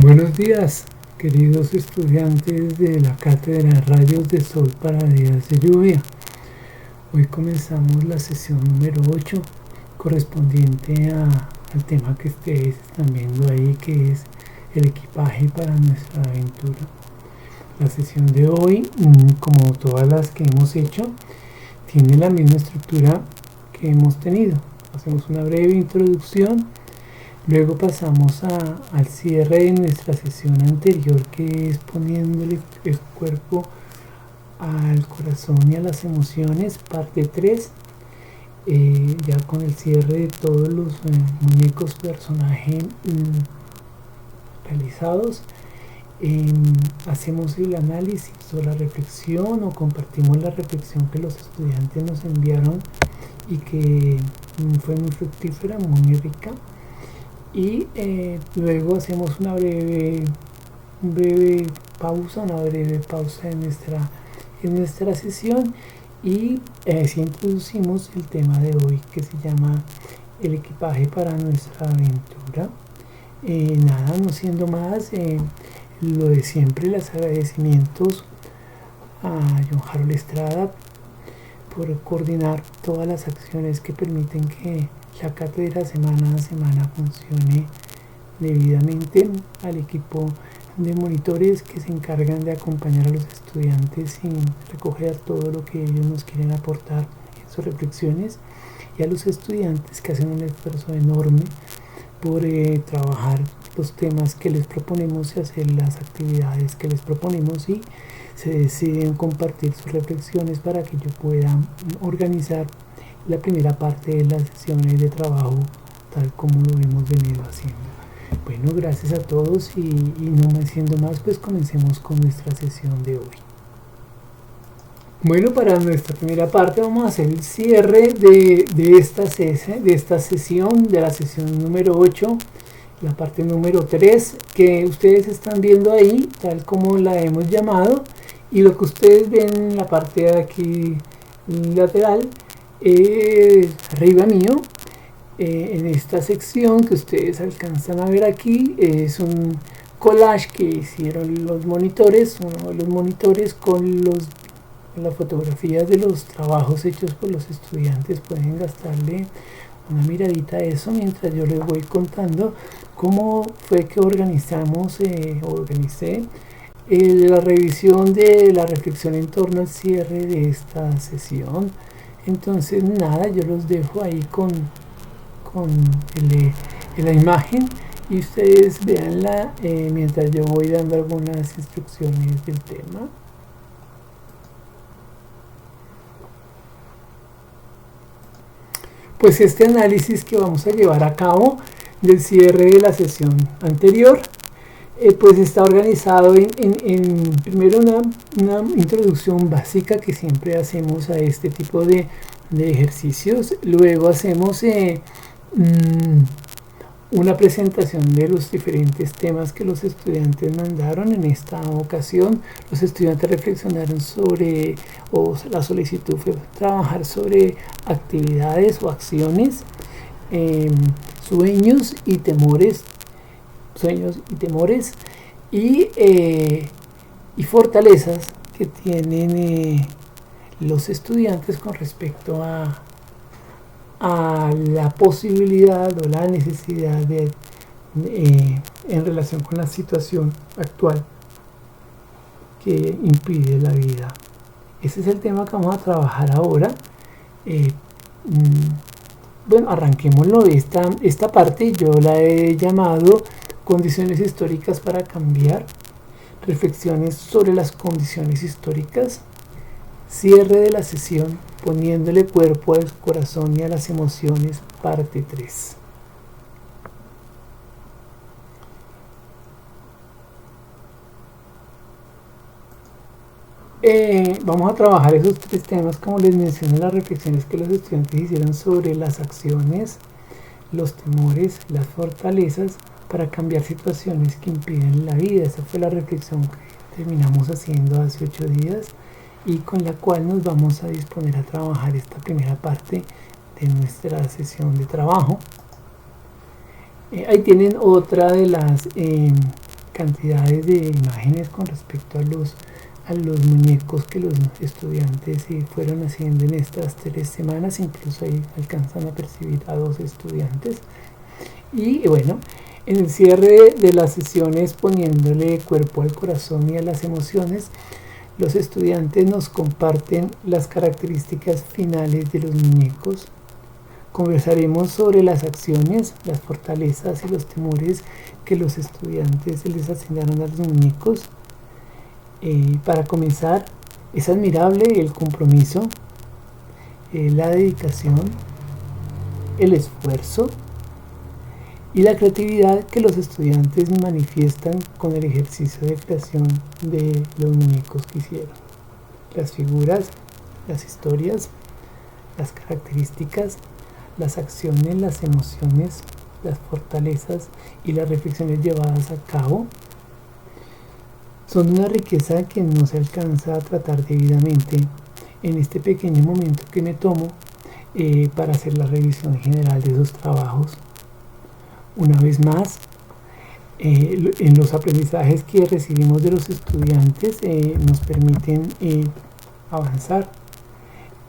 Buenos días, queridos estudiantes de la Cátedra Rayos de Sol para Días de Lluvia. Hoy comenzamos la sesión número 8, correspondiente al tema que ustedes están viendo ahí, que es el equipaje para nuestra aventura. La sesión de hoy, como todas las que hemos hecho, tiene la misma estructura que hemos tenido. Hacemos una breve introducción. Luego pasamos al cierre de nuestra sesión anterior, que es poniéndole el cuerpo al corazón y a las emociones, parte 3, ya con el cierre de todos los muñecos personaje realizados. Hacemos el análisis o la reflexión, o compartimos la reflexión que los estudiantes nos enviaron y que fue muy fructífera, muy rica. Y luego hacemos una breve pausa en nuestra sesión y si introducimos el tema de hoy, que se llama el equipaje para nuestra aventura. Nada, no siendo más, lo de siempre, los agradecimientos a John Harold Estrada por coordinar todas las acciones que permiten que la cátedra semana a semana funcione debidamente, al equipo de monitores que se encargan de acompañar a los estudiantes y recoger todo lo que ellos nos quieren aportar en sus reflexiones, y a los estudiantes que hacen un esfuerzo enorme por trabajar los temas que les proponemos y hacer las actividades que les proponemos, y se deciden compartir sus reflexiones para que yo pueda organizar la primera parte de las sesiones de trabajo tal como lo hemos venido haciendo. Bueno, gracias a todos y no me siendo más, pues comencemos con nuestra sesión de hoy. Bueno, para nuestra primera parte vamos a hacer el cierre de esta sesión, de la sesión número 8, la parte número 3, que ustedes están viendo ahí, tal como la hemos llamado, y lo que ustedes ven en la parte de aquí lateral, arriba mío, en esta sección que ustedes alcanzan a ver aquí, es un collage que hicieron los monitores, uno de los monitores con las fotografías de los trabajos hechos por los estudiantes. Pueden gastarle una miradita a eso mientras yo les voy contando cómo fue que organicé la revisión de la reflexión en torno al cierre de esta sesión. Entonces nada, yo los dejo ahí con la imagen y ustedes veanla mientras yo voy dando algunas instrucciones del tema. Pues este análisis que vamos a llevar a cabo del cierre de la sesión anterior, pues está organizado en primero una introducción básica que siempre hacemos a este tipo de ejercicios. Luego hacemos una presentación de los diferentes temas que los estudiantes mandaron. En esta ocasión los estudiantes reflexionaron sobre, o la solicitud fue trabajar sobre actividades o acciones, sueños y temores y fortalezas que tienen los estudiantes con respecto a la posibilidad o la necesidad en relación con la situación actual que impide la vida. Ese es el tema que vamos a trabajar ahora. Bueno, arranquémoslo. Esta parte yo la he llamado condiciones históricas para cambiar, reflexiones sobre las condiciones históricas, cierre de la sesión, poniéndole cuerpo al corazón y a las emociones, parte 3. Vamos a trabajar esos 3 temas, como les mencioné, las reflexiones que los estudiantes hicieron sobre las acciones, los temores, las fortalezas para cambiar situaciones que impiden la vida. Esa fue la reflexión que terminamos haciendo hace 8 días y con la cual nos vamos a disponer a trabajar esta primera parte de nuestra sesión de trabajo. Ahí tienen otra de las cantidades de imágenes con respecto a los muñecos que los estudiantes fueron haciendo en estas 3 semanas. Incluso ahí alcanzan a percibir a 2 estudiantes. Y bueno, en el cierre de las sesiones, poniéndole cuerpo al corazón y a las emociones, los estudiantes nos comparten las características finales de los muñecos. Conversaremos sobre las acciones, las fortalezas y los temores que los estudiantes les asignaron a los muñecos. Para comenzar, es admirable el compromiso, la dedicación, el esfuerzo y la creatividad que los estudiantes manifiestan con el ejercicio de creación de los muñecos que hicieron. Las figuras, las historias, las características, las acciones, las emociones, las fortalezas y las reflexiones llevadas a cabo son una riqueza que no se alcanza a tratar debidamente en este pequeño momento que me tomo para hacer la revisión general de esos trabajos. Una vez más, en los aprendizajes que recibimos de los estudiantes nos permiten avanzar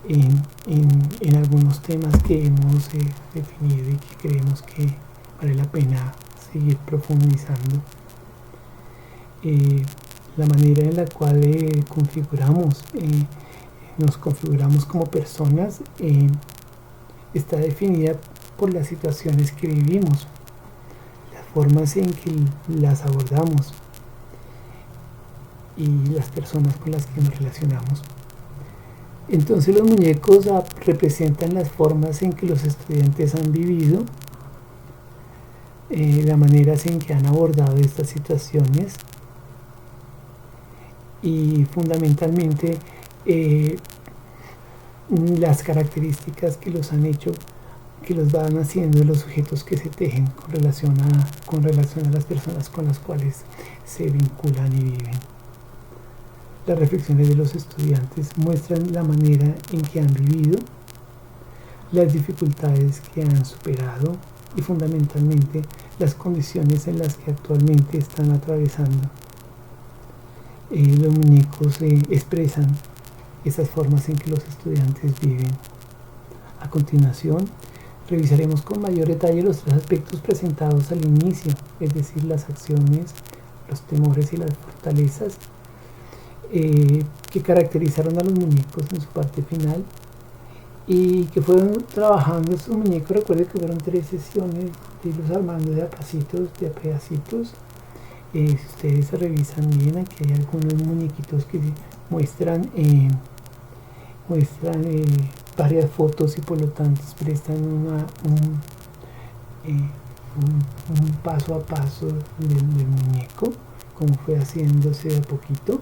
en algunos temas que hemos definido y que creemos que vale la pena seguir profundizando. La manera en la cual nos configuramos como personas está definida por las situaciones que vivimos, las formas en que las abordamos y las personas con las que nos relacionamos. Entonces los muñecos representan las formas en que los estudiantes han vivido, las maneras en que han abordado estas situaciones y fundamentalmente las características que los han hecho, que los van haciendo los sujetos que se tejen con relación a las personas con las cuales se vinculan y viven. Las reflexiones de los estudiantes muestran la manera en que han vivido, las dificultades que han superado y fundamentalmente las condiciones en las que actualmente están atravesando. Los muñecos expresan esas formas en que los estudiantes viven. A continuación, revisaremos con mayor detalle los 3 aspectos presentados al inicio, es decir, las acciones, los temores y las fortalezas que caracterizaron a los muñecos en su parte final y que fueron trabajando estos muñecos. Recuerden que fueron 3 sesiones de irlos armando de a pedacitos. Si ustedes se revisan bien, aquí hay algunos muñequitos que muestran varias fotos y por lo tanto prestan un paso a paso del muñeco, como fue haciéndose de a poquito.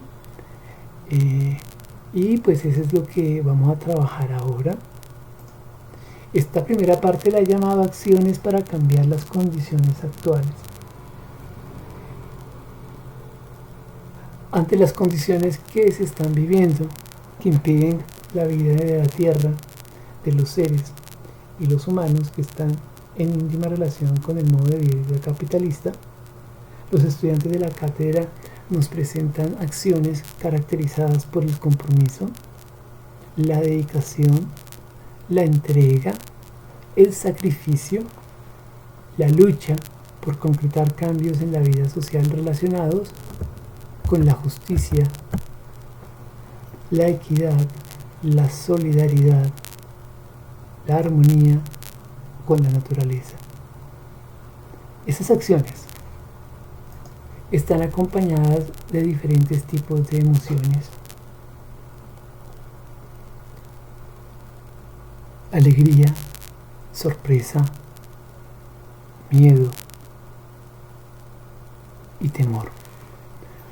Y pues eso es lo que vamos a trabajar ahora. Esta primera parte la he llamado acciones para cambiar las condiciones actuales. Ante las condiciones que se están viviendo, que impiden la vida de la tierra, de los seres y los humanos que están en íntima relación con el modo de vida capitalista, los estudiantes de la cátedra nos presentan acciones caracterizadas por el compromiso, la dedicación, la entrega, el sacrificio, la lucha por concretar cambios en la vida social relacionados con la justicia, la equidad, la solidaridad, la armonía con la naturaleza. Esas acciones están acompañadas de diferentes tipos de emociones. Alegría, sorpresa, miedo y temor.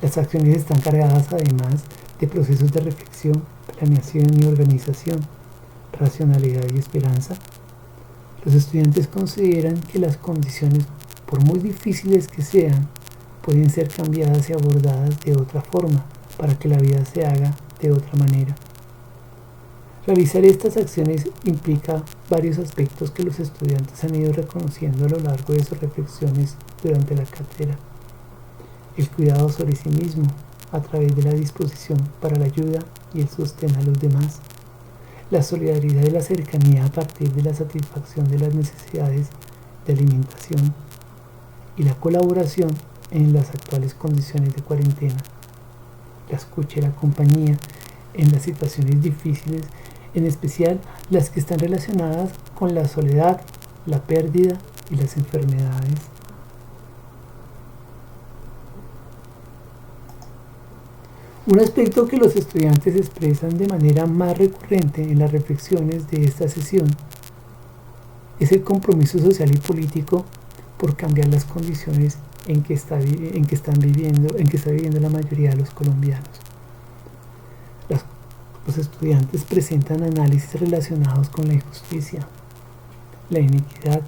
Las acciones están cargadas además de procesos de reflexión, planeación y organización, racionalidad y esperanza. Los estudiantes consideran que las condiciones, por muy difíciles que sean, pueden ser cambiadas y abordadas de otra forma para que la vida se haga de otra manera. Realizar estas acciones implica varios aspectos que los estudiantes han ido reconociendo a lo largo de sus reflexiones durante la cátedra. el cuidado sobre sí mismo a través de la disposición para la ayuda y el sostén a los demás, la solidaridad y la cercanía a partir de la satisfacción de las necesidades de alimentación y la colaboración en las actuales condiciones de cuarentena, la escucha y la compañía en las situaciones difíciles, en especial las que están relacionadas con la soledad, la pérdida y las enfermedades. Un aspecto que los estudiantes expresan de manera más recurrente en las reflexiones de esta sesión es el compromiso social y político por cambiar las condiciones en que está viviendo la mayoría de los colombianos. Los estudiantes presentan análisis relacionados con la injusticia, la inequidad,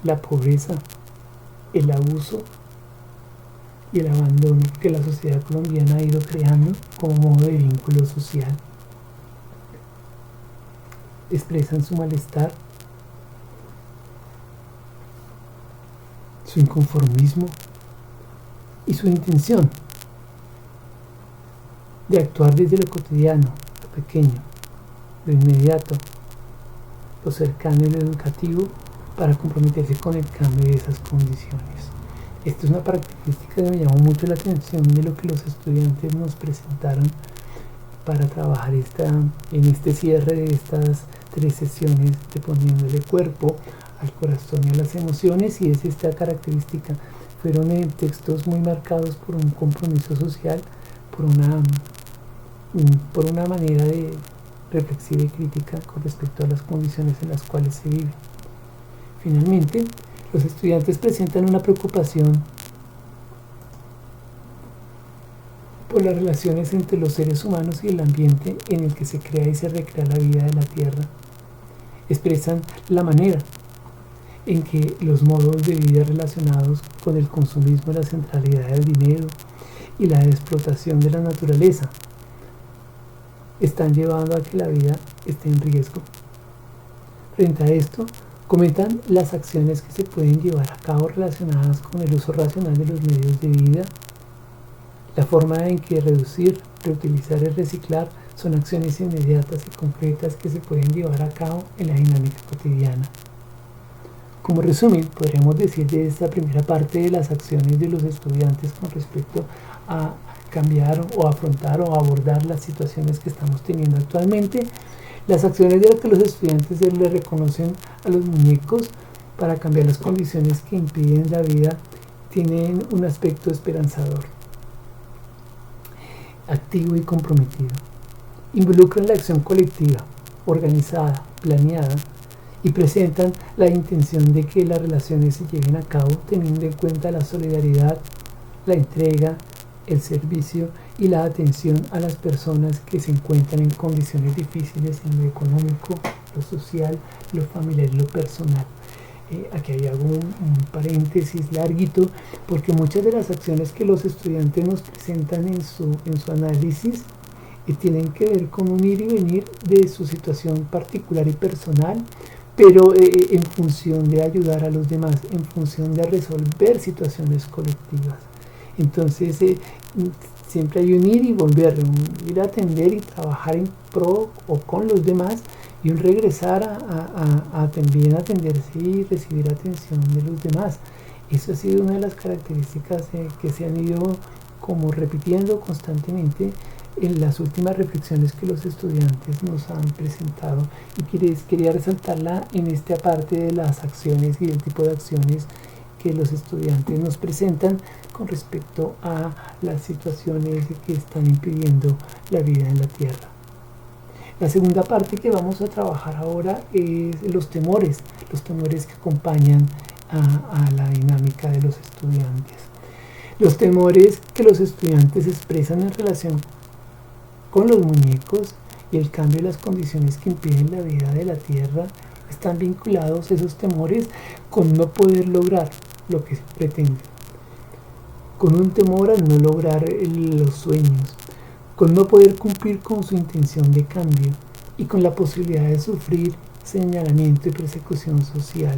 la pobreza, el abuso y el abandono que la sociedad colombiana ha ido creando como modo de vínculo social. Expresan su malestar, su inconformismo y su intención de actuar desde lo cotidiano, lo pequeño, lo inmediato, lo cercano y lo educativo para comprometerse con el cambio de esas condiciones. Esta es una característica que me llamó mucho la atención de lo que los estudiantes nos presentaron para trabajar en este cierre de estas 3 sesiones de poniéndole cuerpo al corazón y a las emociones, y es esta característica. Fueron textos muy marcados por un compromiso social, por una manera de reflexiva y crítica con respecto a las condiciones en las cuales se vive. Finalmente, los estudiantes presentan una preocupación por las relaciones entre los seres humanos y el ambiente en el que se crea y se recrea la vida de la Tierra. Expresan la manera en que los modos de vida relacionados con el consumismo, la centralidad del dinero y la explotación de la naturaleza están llevando a que la vida esté en riesgo. Frente a esto, comentan las acciones que se pueden llevar a cabo relacionadas con el uso racional de los medios de vida, la forma en que reducir, reutilizar y reciclar son acciones inmediatas y concretas que se pueden llevar a cabo en la dinámica cotidiana. Como resumen, podríamos decir de esta primera parte de las acciones de los estudiantes con respecto a cambiar o afrontar o abordar las situaciones que estamos teniendo actualmente. Las acciones de las que los estudiantes le reconocen a los muñecos para cambiar las condiciones que impiden la vida tienen un aspecto esperanzador, activo y comprometido. Involucran la acción colectiva, organizada, planeada, y presentan la intención de que las relaciones se lleven a cabo teniendo en cuenta la solidaridad, la entrega, el servicio y la atención a las personas que se encuentran en condiciones difíciles en lo económico, lo social, lo familiar y lo personal. Aquí hay un paréntesis larguito, porque muchas de las acciones que los estudiantes nos presentan en su análisis tienen que ver con un ir y venir de su situación particular y personal, pero en función de ayudar a los demás, en función de resolver situaciones colectivas. Entonces siempre hay un ir y volver, un ir a atender y trabajar en pro o con los demás, y un regresar a también atenderse y recibir atención de los demás. Eso ha sido una de las características que se han ido como repitiendo constantemente en las últimas reflexiones que los estudiantes nos han presentado, y quería resaltarla en esta parte de las acciones y del tipo de acciones que los estudiantes nos presentan con respecto a las situaciones que están impidiendo la vida en la Tierra. La segunda parte que vamos a trabajar ahora es los temores que acompañan a la dinámica de los estudiantes. Los temores que los estudiantes expresan en relación con los muñecos y el cambio de las condiciones que impiden la vida de la Tierra están vinculados, esos temores, con no poder lograr lo que se pretende, con un temor a no lograr los sueños, con no poder cumplir con su intención de cambio y con la posibilidad de sufrir señalamiento y persecución social.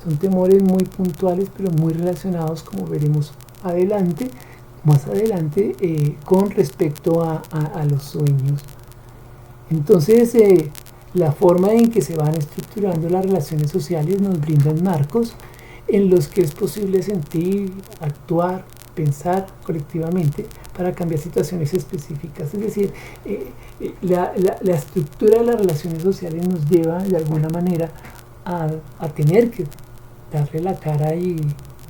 Son temores muy puntuales, pero muy relacionados, como veremos adelante, más adelante con respecto a los sueños. Entonces, la forma en que se van estructurando las relaciones sociales nos brindan marcos en los que es posible sentir, actuar, pensar colectivamente para cambiar situaciones específicas. Es decir, la estructura de las relaciones sociales nos lleva de alguna manera a tener que darle la cara y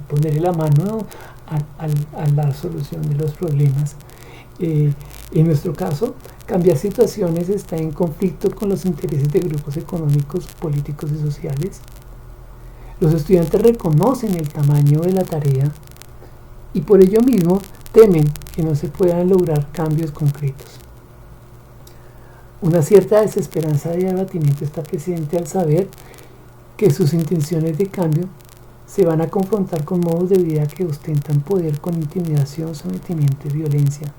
ponerle la mano a la solución de los problemas. En nuestro caso, cambiar situaciones está en conflicto con los intereses de grupos económicos, políticos y sociales. Los estudiantes reconocen el tamaño de la tarea y por ello mismo temen que no se puedan lograr cambios concretos. Una cierta desesperanza de abatimiento está presente al saber que sus intenciones de cambio se van a confrontar con modos de vida que ostentan poder con intimidación, sometimiento y violencia.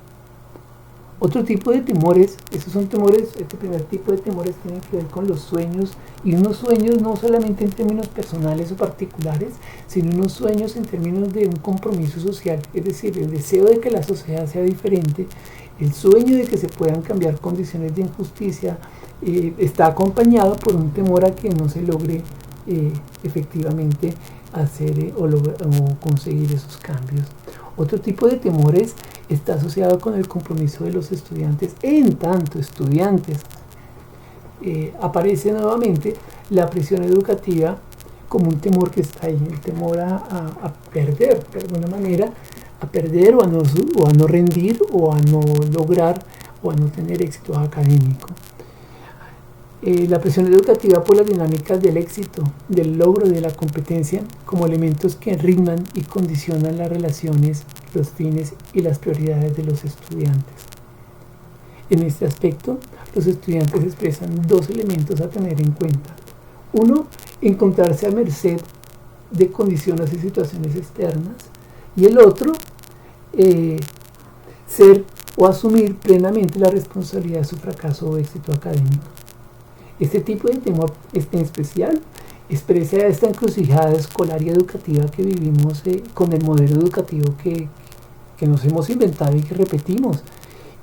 Otro tipo de temores, estos son temores, este primer tipo de temores tiene que ver con los sueños, y unos sueños no solamente en términos personales o particulares, sino unos sueños en términos de un compromiso social, es decir, el deseo de que la sociedad sea diferente, el sueño de que se puedan cambiar condiciones de injusticia, está acompañado por un temor a que no se logre efectivamente hacer o conseguir esos cambios. Otro tipo de temores está asociado con el compromiso de los estudiantes. En tanto estudiantes, aparece nuevamente la presión educativa como un temor que está ahí, el temor a perder, de alguna manera, a perder o a no rendir o a no lograr o a no tener éxito académico. La presión educativa por las dinámicas del éxito, del logro, de la competencia, como elementos que ritman y condicionan las relaciones, los fines y las prioridades de los estudiantes. En este aspecto, los estudiantes expresan dos elementos a tener en cuenta. Uno, encontrarse a merced de condiciones y situaciones externas, y el otro, ser o asumir plenamente la responsabilidad de su fracaso o éxito académico. Este tipo de temor en especial expresa esta encrucijada escolar y educativa que vivimos con el modelo educativo que nos hemos inventado y que repetimos.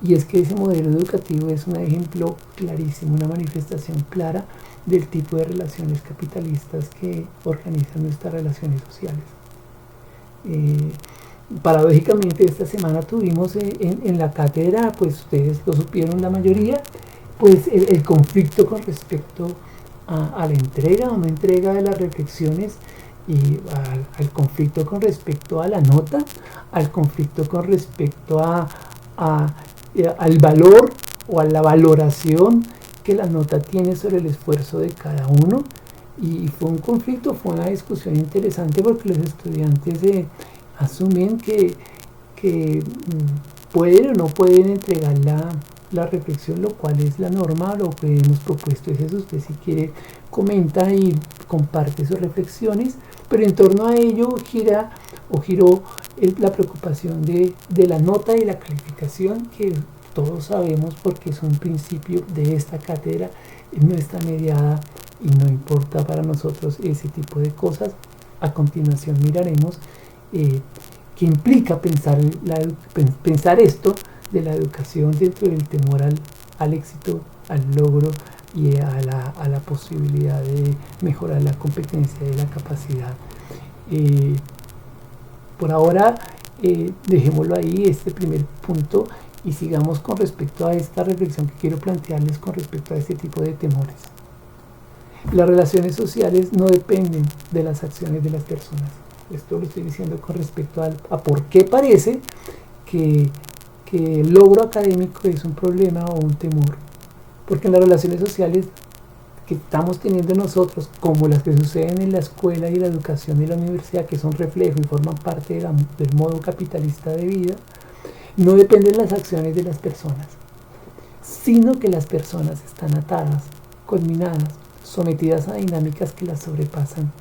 Y es que ese modelo educativo es un ejemplo clarísimo, una manifestación clara del tipo de relaciones capitalistas que organizan nuestras relaciones sociales. Paradójicamente, esta semana tuvimos en la cátedra, pues ustedes lo supieron la mayoría, pues el conflicto con respecto a la entrega o no entrega de las reflexiones, y al conflicto con respecto a la nota, al conflicto con respecto al valor o a la valoración que la nota tiene sobre el esfuerzo de cada uno. Y fue un conflicto, fue una discusión interesante porque los estudiantes asumen que pueden o no pueden entregar la reflexión, lo cual es la norma. Lo que hemos propuesto es eso. Usted, si quiere, comenta y comparte sus reflexiones, pero en torno a ello giró la preocupación de la nota y la calificación, que todos sabemos, porque es un principio de esta cátedra, no está mediada y no importa para nosotros ese tipo de cosas. A continuación miraremos qué implica pensar esto de la educación dentro del temor al éxito, al logro y a la posibilidad de mejorar la competencia y la capacidad. Por ahora dejémoslo ahí, este primer punto, y sigamos con respecto a esta reflexión que quiero plantearles con respecto a este tipo de temores. Las relaciones sociales no dependen de las acciones de las personas. Esto lo estoy diciendo con respecto a por qué parece que el logro académico es un problema o un temor. Porque en las relaciones sociales que estamos teniendo nosotros, como las que suceden en la escuela y la educación y la universidad, que son reflejo y forman parte del modo capitalista de vida, no dependen las acciones de las personas, sino que las personas están atadas, conminadas, sometidas a dinámicas que las sobrepasan,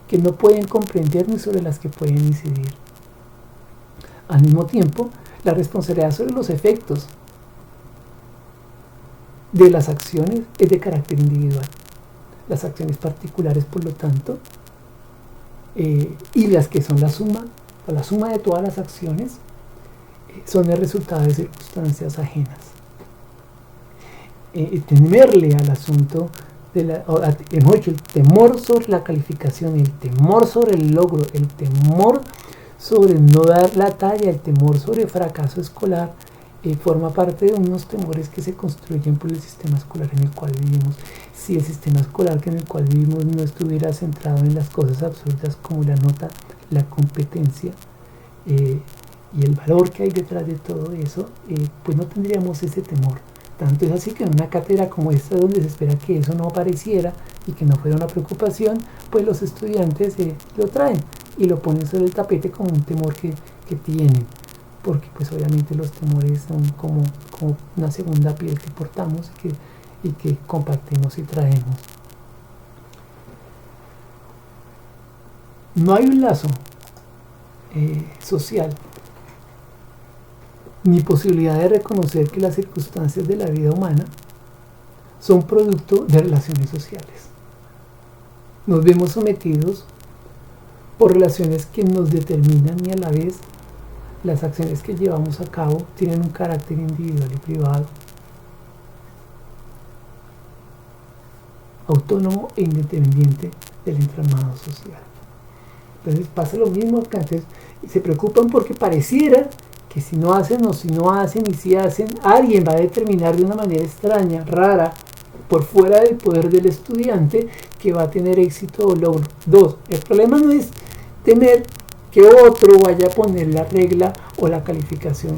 que no pueden comprender ni sobre las que pueden incidir. Al mismo tiempo, la responsabilidad sobre los efectos de las acciones es de carácter individual. Las acciones particulares, por lo tanto, y las que son la suma de todas las acciones, son el resultado de circunstancias ajenas. Temerle al asunto hemos dicho, el temor sobre la calificación, el temor sobre el logro, el temor sobre no dar la talla, el temor sobre el fracaso escolar, forma parte de unos temores que se construyen por el sistema escolar en el cual vivimos. Si el sistema escolar en el cual vivimos no estuviera centrado en las cosas absurdas como la nota, la competencia y el valor que hay detrás de todo eso, pues no tendríamos ese temor. Tanto es así que en una cátedra como esta, donde se espera que eso no apareciera y que no fuera una preocupación, pues los estudiantes lo traen y lo ponen sobre el tapete como un temor que tienen, porque pues obviamente los temores son como una segunda piel que portamos y que compartimos y traemos. No hay un lazo social ni posibilidad de reconocer que las circunstancias de la vida humana son producto de relaciones sociales. Nos vemos sometidos por relaciones que nos determinan y a la vez las acciones que llevamos a cabo tienen un carácter individual y privado, autónomo e independiente del entramado social. Entonces pasa lo mismo acá, entonces se preocupan porque pareciera que si no hacen o si no hacen y si hacen, alguien va a determinar de una manera extraña, rara, por fuera del poder del estudiante, que va a tener éxito o logro. 2. El problema no es temer que otro vaya a poner la regla o la calificación.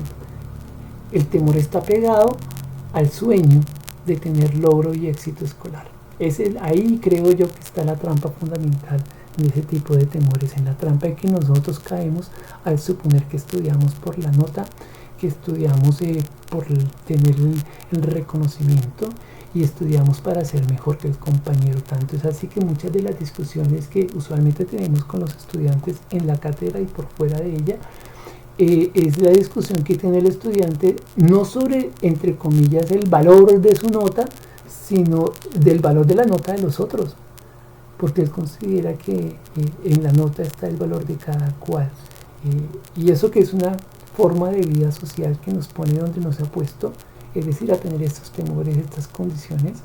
El temor está pegado al sueño de tener logro y éxito escolar. Ahí creo yo que está la trampa fundamental de ese tipo de temores, en la trampa en que nosotros caemos al suponer que estudiamos por la nota, que estudiamos por tener el reconocimiento y estudiamos para ser mejor que el compañero. Tanto es así que muchas de las discusiones que usualmente tenemos con los estudiantes en la cátedra y por fuera de ella, es la discusión que tiene el estudiante no sobre, entre comillas, el valor de su nota, sino del valor de la nota de los otros, porque él considera que en la nota está el valor de cada cual, y eso que es una forma de vida social que nos pone donde nos ha puesto, es decir, a tener estos temores, estas condiciones,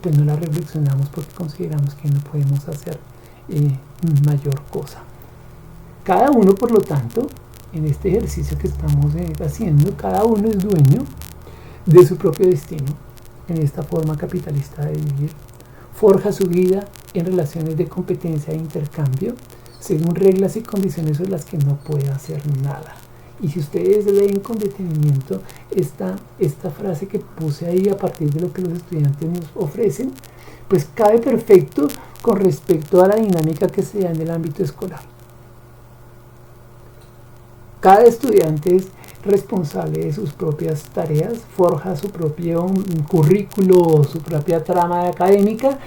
pues no las reflexionamos porque consideramos que no podemos hacer mayor cosa. Cada uno, por lo tanto, en este ejercicio que estamos haciendo, cada uno es dueño de su propio destino en esta forma capitalista de vivir. Forja su vida en relaciones de competencia e intercambio según reglas y condiciones sobre las que no puede hacer nada. Y si ustedes leen con detenimiento esta frase que puse ahí a partir de lo que los estudiantes nos ofrecen, pues cabe perfecto con respecto a la dinámica que se da en el ámbito escolar. Cada estudiante es responsable de sus propias tareas, forja su propio currículo, su propia trama académica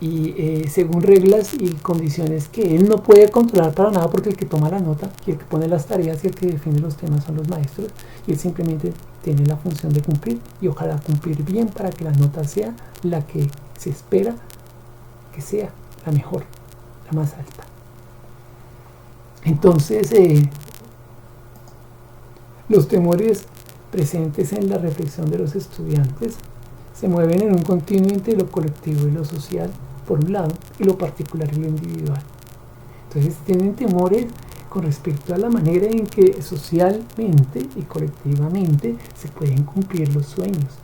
y según reglas y condiciones que él no puede controlar para nada, porque el que toma la nota y el que pone las tareas y el que define los temas son los maestros, y él simplemente tiene la función de cumplir y ojalá cumplir bien para que la nota sea la que se espera que sea, la mejor, la más alta. Entonces los temores presentes en la reflexión de los estudiantes se mueven en un continuo entre lo colectivo y lo social, por un lado, y lo particular y lo individual. Entonces tienen temores con respecto a la manera en que socialmente y colectivamente se pueden cumplir los sueños.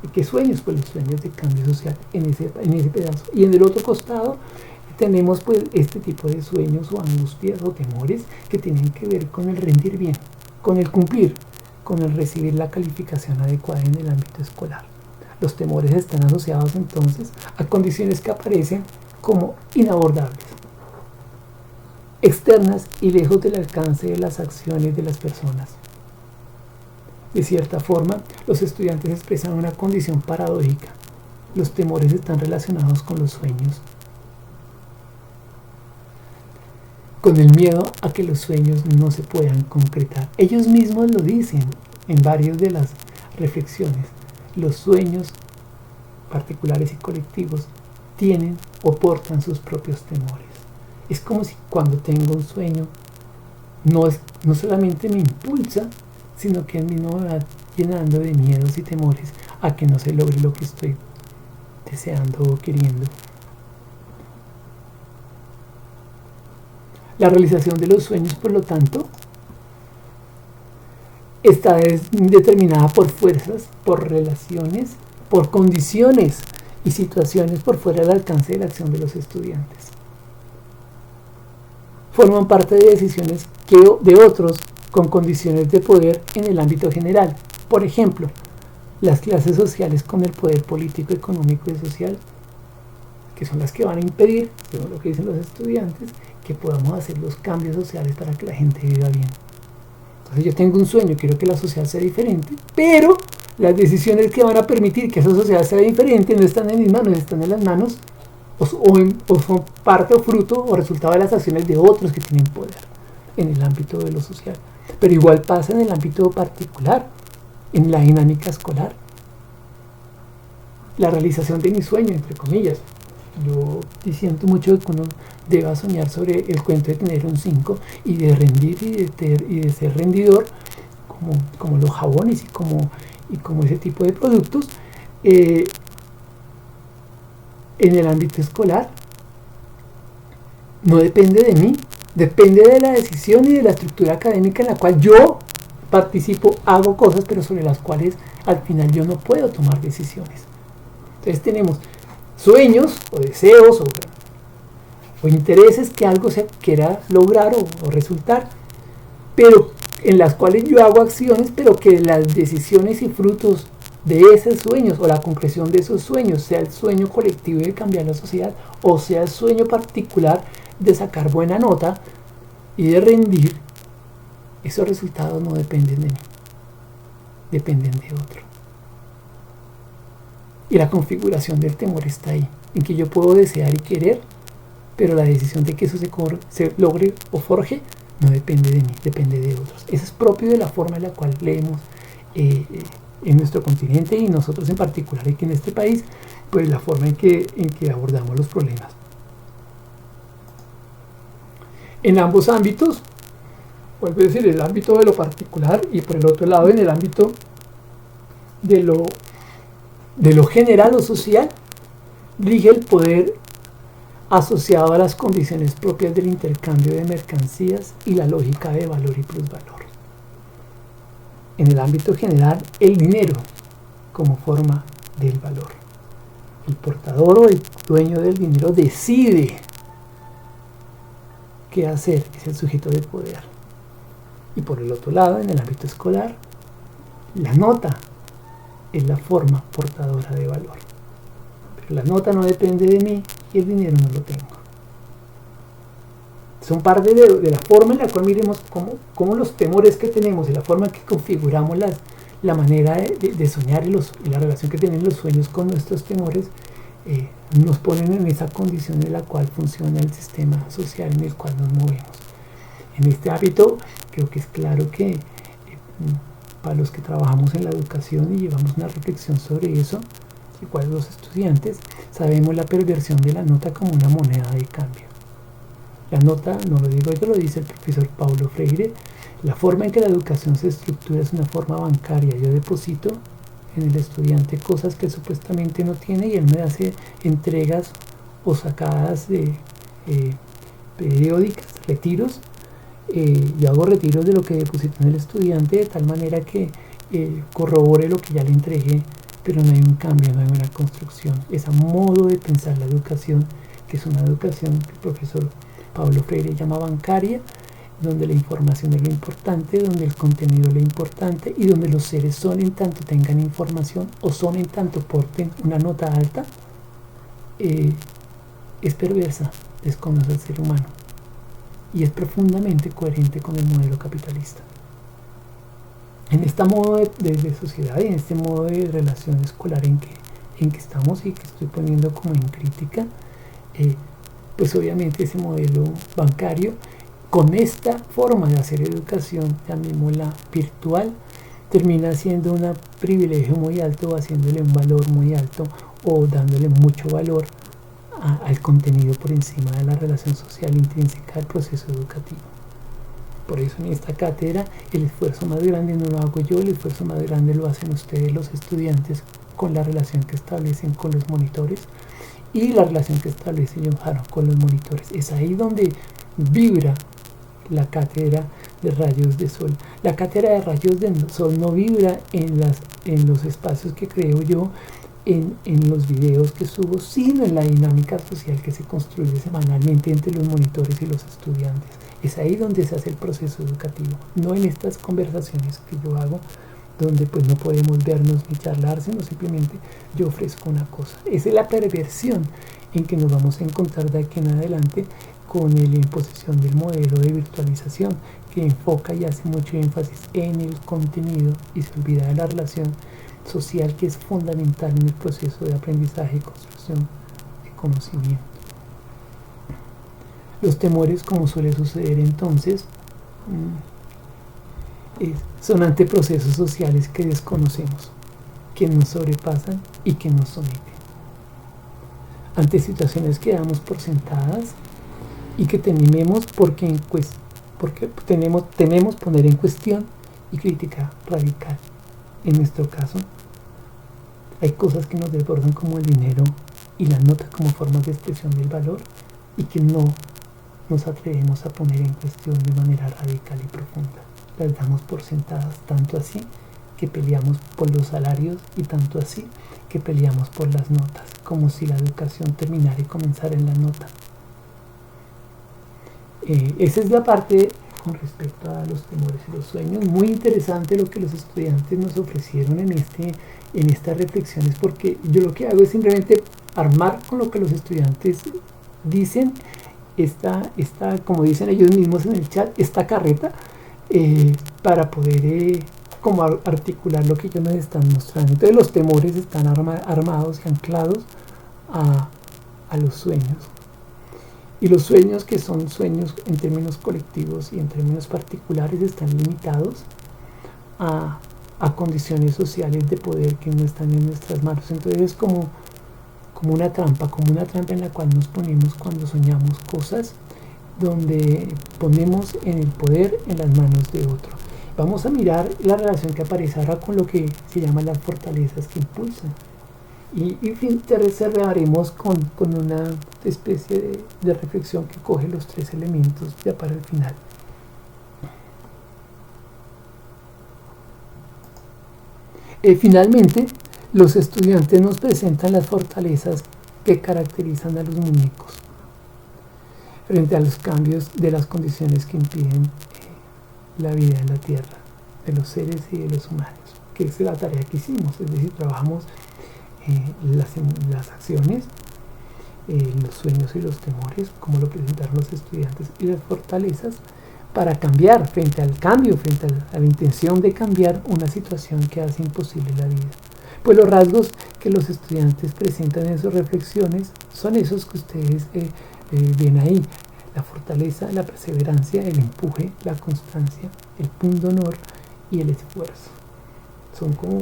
¿Y qué sueños? Pues los sueños de cambio social en ese pedazo. Y en el otro costado tenemos pues este tipo de sueños o angustias o temores que tienen que ver con el rendir bien, con el cumplir, con el recibir la calificación adecuada en el ámbito escolar. Los temores están asociados entonces a condiciones que aparecen como inabordables, externas y lejos del alcance de las acciones de las personas. De cierta forma, los estudiantes expresan una condición paradójica. Los temores están relacionados con los sueños, con el miedo a que los sueños no se puedan concretar. Ellos mismos lo dicen en varias de las reflexiones. Los sueños particulares y colectivos tienen o portan sus propios temores. Es como si cuando tengo un sueño no solamente me impulsa, sino que él mismo me va llenando de miedos y temores a que no se logre lo que estoy deseando o queriendo. La realización de los sueños, por lo tanto, está determinada por fuerzas, por relaciones, por condiciones y situaciones por fuera del alcance de la acción de los estudiantes. Forman parte de decisiones de otros con condiciones de poder en el ámbito general. Por ejemplo, las clases sociales con el poder político, económico y social, que son las que van a impedir, según lo que dicen los estudiantes, que podamos hacer los cambios sociales para que la gente viva bien. Entonces yo tengo un sueño, quiero que la sociedad sea diferente, pero las decisiones que van a permitir que esa sociedad sea diferente no están en mis manos, están en las manos o son parte o fruto o resultado de las acciones de otros que tienen poder en el ámbito de lo social. Pero igual pasa en el ámbito particular, en la dinámica escolar. La realización de mi sueño, entre comillas. Yo disiento mucho que uno deba soñar sobre el cuento de tener un 5 y de rendir y de ser rendidor, como los jabones y como ese tipo de productos. En el ámbito escolar no depende de mí, depende de la decisión y de la estructura académica en la cual yo participo, hago cosas, pero sobre las cuales al final yo no puedo tomar decisiones. Entonces tenemos sueños o deseos o intereses que algo se quiera lograr o resultar, pero en las cuales yo hago acciones, pero que las decisiones y frutos de esos sueños o la concreción de esos sueños, sea el sueño colectivo de cambiar la sociedad o sea el sueño particular de sacar buena nota y de rendir, esos resultados no dependen de mí, dependen de otro. Y la configuración del temor está ahí, en que yo puedo desear y querer, pero la decisión de que eso se logre o forje no depende de mí, depende de otros. Eso es propio de la forma en la cual leemos en nuestro continente y nosotros en particular aquí en este país, pues la forma en que abordamos los problemas. En ambos ámbitos, vuelvo a decir, el ámbito de lo particular y por el otro lado en el ámbito de lo general o social, rige el poder asociado a las condiciones propias del intercambio de mercancías y la lógica de valor y plusvalor. En el ámbito general, el dinero como forma del valor. El portador o el dueño del dinero decide qué hacer, es el sujeto de poder. Y por el otro lado, en el ámbito escolar, la nota es la forma portadora de valor. Pero la nota no depende de mí y el dinero no lo tengo. Son parte de la forma en la cual miremos cómo los temores que tenemos y la forma en que configuramos la manera de soñar y la relación que tienen los sueños con nuestros temores nos ponen en esa condición en la cual funciona el sistema social en el cual nos movemos. En este ámbito creo que es claro que para los que trabajamos en la educación y llevamos una reflexión sobre eso, igual los estudiantes, sabemos la perversión de la nota como una moneda de cambio. La nota, no lo digo yo, lo dice el profesor Paulo Freire, la forma en que la educación se estructura es una forma bancaria. Yo deposito en el estudiante cosas que él supuestamente no tiene y él me hace entregas o sacadas de periódicas, retiros. Yo hago retiros de lo que deposito en el estudiante de tal manera que corrobore lo que ya le entregué, pero no hay un cambio, no hay una construcción. Ese modo de pensar la educación, que es una educación que el profesor Paulo Freire llama bancaria, donde la información es lo importante, donde el contenido es lo importante y donde los seres son en tanto tengan información o son en tanto porten una nota alta, es perversa, desconoce al ser humano y es profundamente coherente con el modelo capitalista. En este modo de sociedad y en este modo de relación escolar en que estamos y que estoy poniendo como en crítica, pues obviamente ese modelo bancario con esta forma de hacer educación, llamémosla virtual, termina siendo un privilegio muy alto o haciéndole un valor muy alto o dándole mucho valor al contenido por encima de la relación social intrínseca del proceso educativo. Por eso en esta cátedra el esfuerzo más grande no lo hago yo, el esfuerzo más grande lo hacen ustedes, los estudiantes, con la relación que establecen con los monitores y la relación que establece John Harold con los monitores. Es ahí donde vibra la cátedra de rayos de sol. La cátedra de rayos de sol no vibra en los espacios que creo yo, en los videos que subo, sino en la dinámica social que se construye semanalmente entre los monitores y los estudiantes. Es ahí donde se hace el proceso educativo, no en estas conversaciones que yo hago, donde pues no podemos vernos ni charlar, sino simplemente yo ofrezco una cosa. Esa es la perversión en que nos vamos a encontrar de aquí en adelante con la imposición del modelo de virtualización, que enfoca y hace mucho énfasis en el contenido y se olvida de la relación social, que es fundamental en el proceso de aprendizaje y construcción de conocimiento. Los temores, como suele suceder entonces, son ante procesos sociales que desconocemos, que nos sobrepasan y que nos someten. Ante situaciones que damos por sentadas y que tememos porque tememos poner en cuestión y crítica radical. En nuestro caso, hay cosas que nos desbordan como el dinero y la nota como formas de expresión del valor y que no nos atrevemos a poner en cuestión de manera radical y profunda. Las damos por sentadas, tanto así que peleamos por los salarios y tanto así que peleamos por las notas, como si la educación terminara y comenzara en la nota. Esa es la parte con respecto a los temores y los sueños. Muy interesante lo que los estudiantes nos ofrecieron en estas reflexiones, porque yo lo que hago es simplemente armar con lo que los estudiantes dicen, como dicen ellos mismos en el chat, esta carreta, para poder como articular lo que ellos nos están mostrando. Entonces los temores están armados y anclados a los sueños. Y los sueños, que son sueños en términos colectivos y en términos particulares, están limitados a condiciones sociales de poder que no están en nuestras manos. Entonces es como una trampa en la cual nos ponemos cuando soñamos cosas, donde ponemos en el poder en las manos de otro. Vamos a mirar la relación que aparece ahora con lo que se llama las fortalezas que impulsan. Y cerraremos con una especie de reflexión que coge los tres elementos ya para el final. Finalmente, los estudiantes nos presentan las fortalezas que caracterizan a los muñecos frente a los cambios de las condiciones que impiden la vida en la Tierra, de los seres y de los humanos, que es la tarea que hicimos, es decir, trabajamos las acciones, los sueños y los temores, como lo presentaron los estudiantes, y las fortalezas para cambiar, frente al cambio, frente a la intención de cambiar una situación que hace imposible la vida. Pues los rasgos que los estudiantes presentan en sus reflexiones son esos que ustedes ven ahí: la fortaleza, la perseverancia, el empuje, la constancia, el pundonor y el esfuerzo. Son como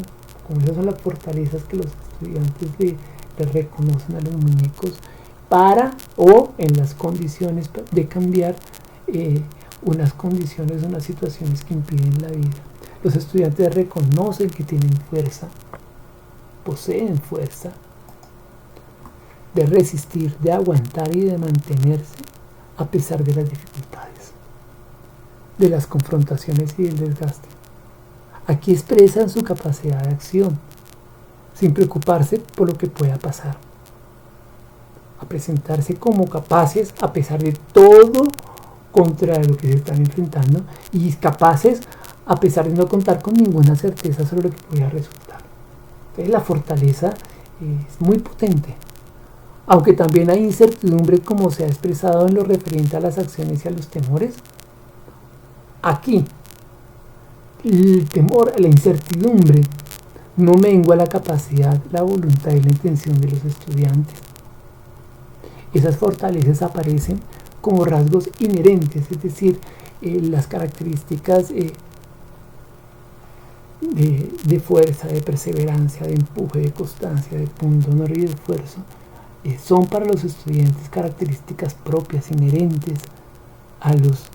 esas son las fortalezas que los estudiantes le reconocen a los muñecos para o en las condiciones de cambiar unas condiciones, unas situaciones que impiden la vida. Los estudiantes reconocen que tienen fuerza, poseen fuerza de resistir, de aguantar y de mantenerse a pesar de las dificultades, de las confrontaciones y del desgaste. Aquí expresan su capacidad de acción, sin preocuparse por lo que pueda pasar, a presentarse como capaces a pesar de todo contra lo que se están enfrentando, y capaces a pesar de no contar con ninguna certeza sobre lo que pueda resultar. Entonces la fortaleza es muy potente, aunque también hay incertidumbre, como se ha expresado en lo referente a las acciones y a los temores. Aquí el temor, la incertidumbre, no mengua la capacidad, la voluntad y la intención de los estudiantes. Esas fortalezas aparecen como rasgos inherentes, es decir, las características de fuerza, de perseverancia, de empuje, de constancia, de pundonor y de esfuerzo, son para los estudiantes características propias, inherentes a los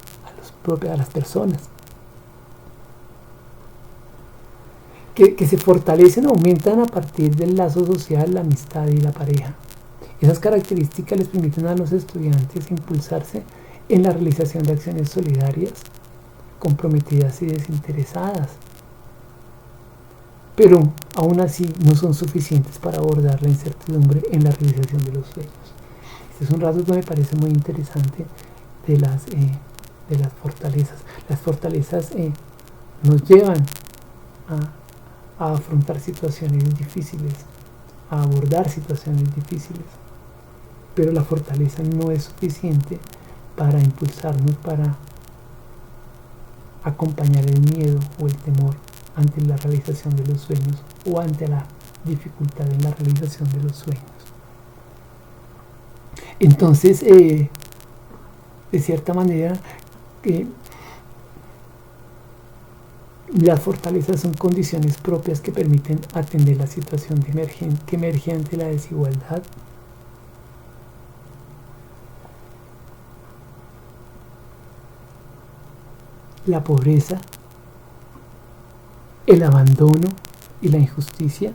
propias a las personas, que se fortalecen o aumentan a partir del lazo social, la amistad y la pareja. Esas características les permiten a los estudiantes impulsarse en la realización de acciones solidarias, comprometidas y desinteresadas. Pero aún así no son suficientes para abordar la incertidumbre en la realización de los sueños. Este es un rasgo que me parece muy interesante de las fortalezas. Las fortalezas nos llevan a afrontar situaciones difíciles, a abordar situaciones difíciles, pero la fortaleza no es suficiente para impulsarnos, para acompañar el miedo o el temor ante la realización de los sueños o ante la dificultad en la realización de los sueños. Entonces, de cierta manera, las fortalezas son condiciones propias que permiten atender la situación que emerge ante la desigualdad, la pobreza, el abandono y la injusticia,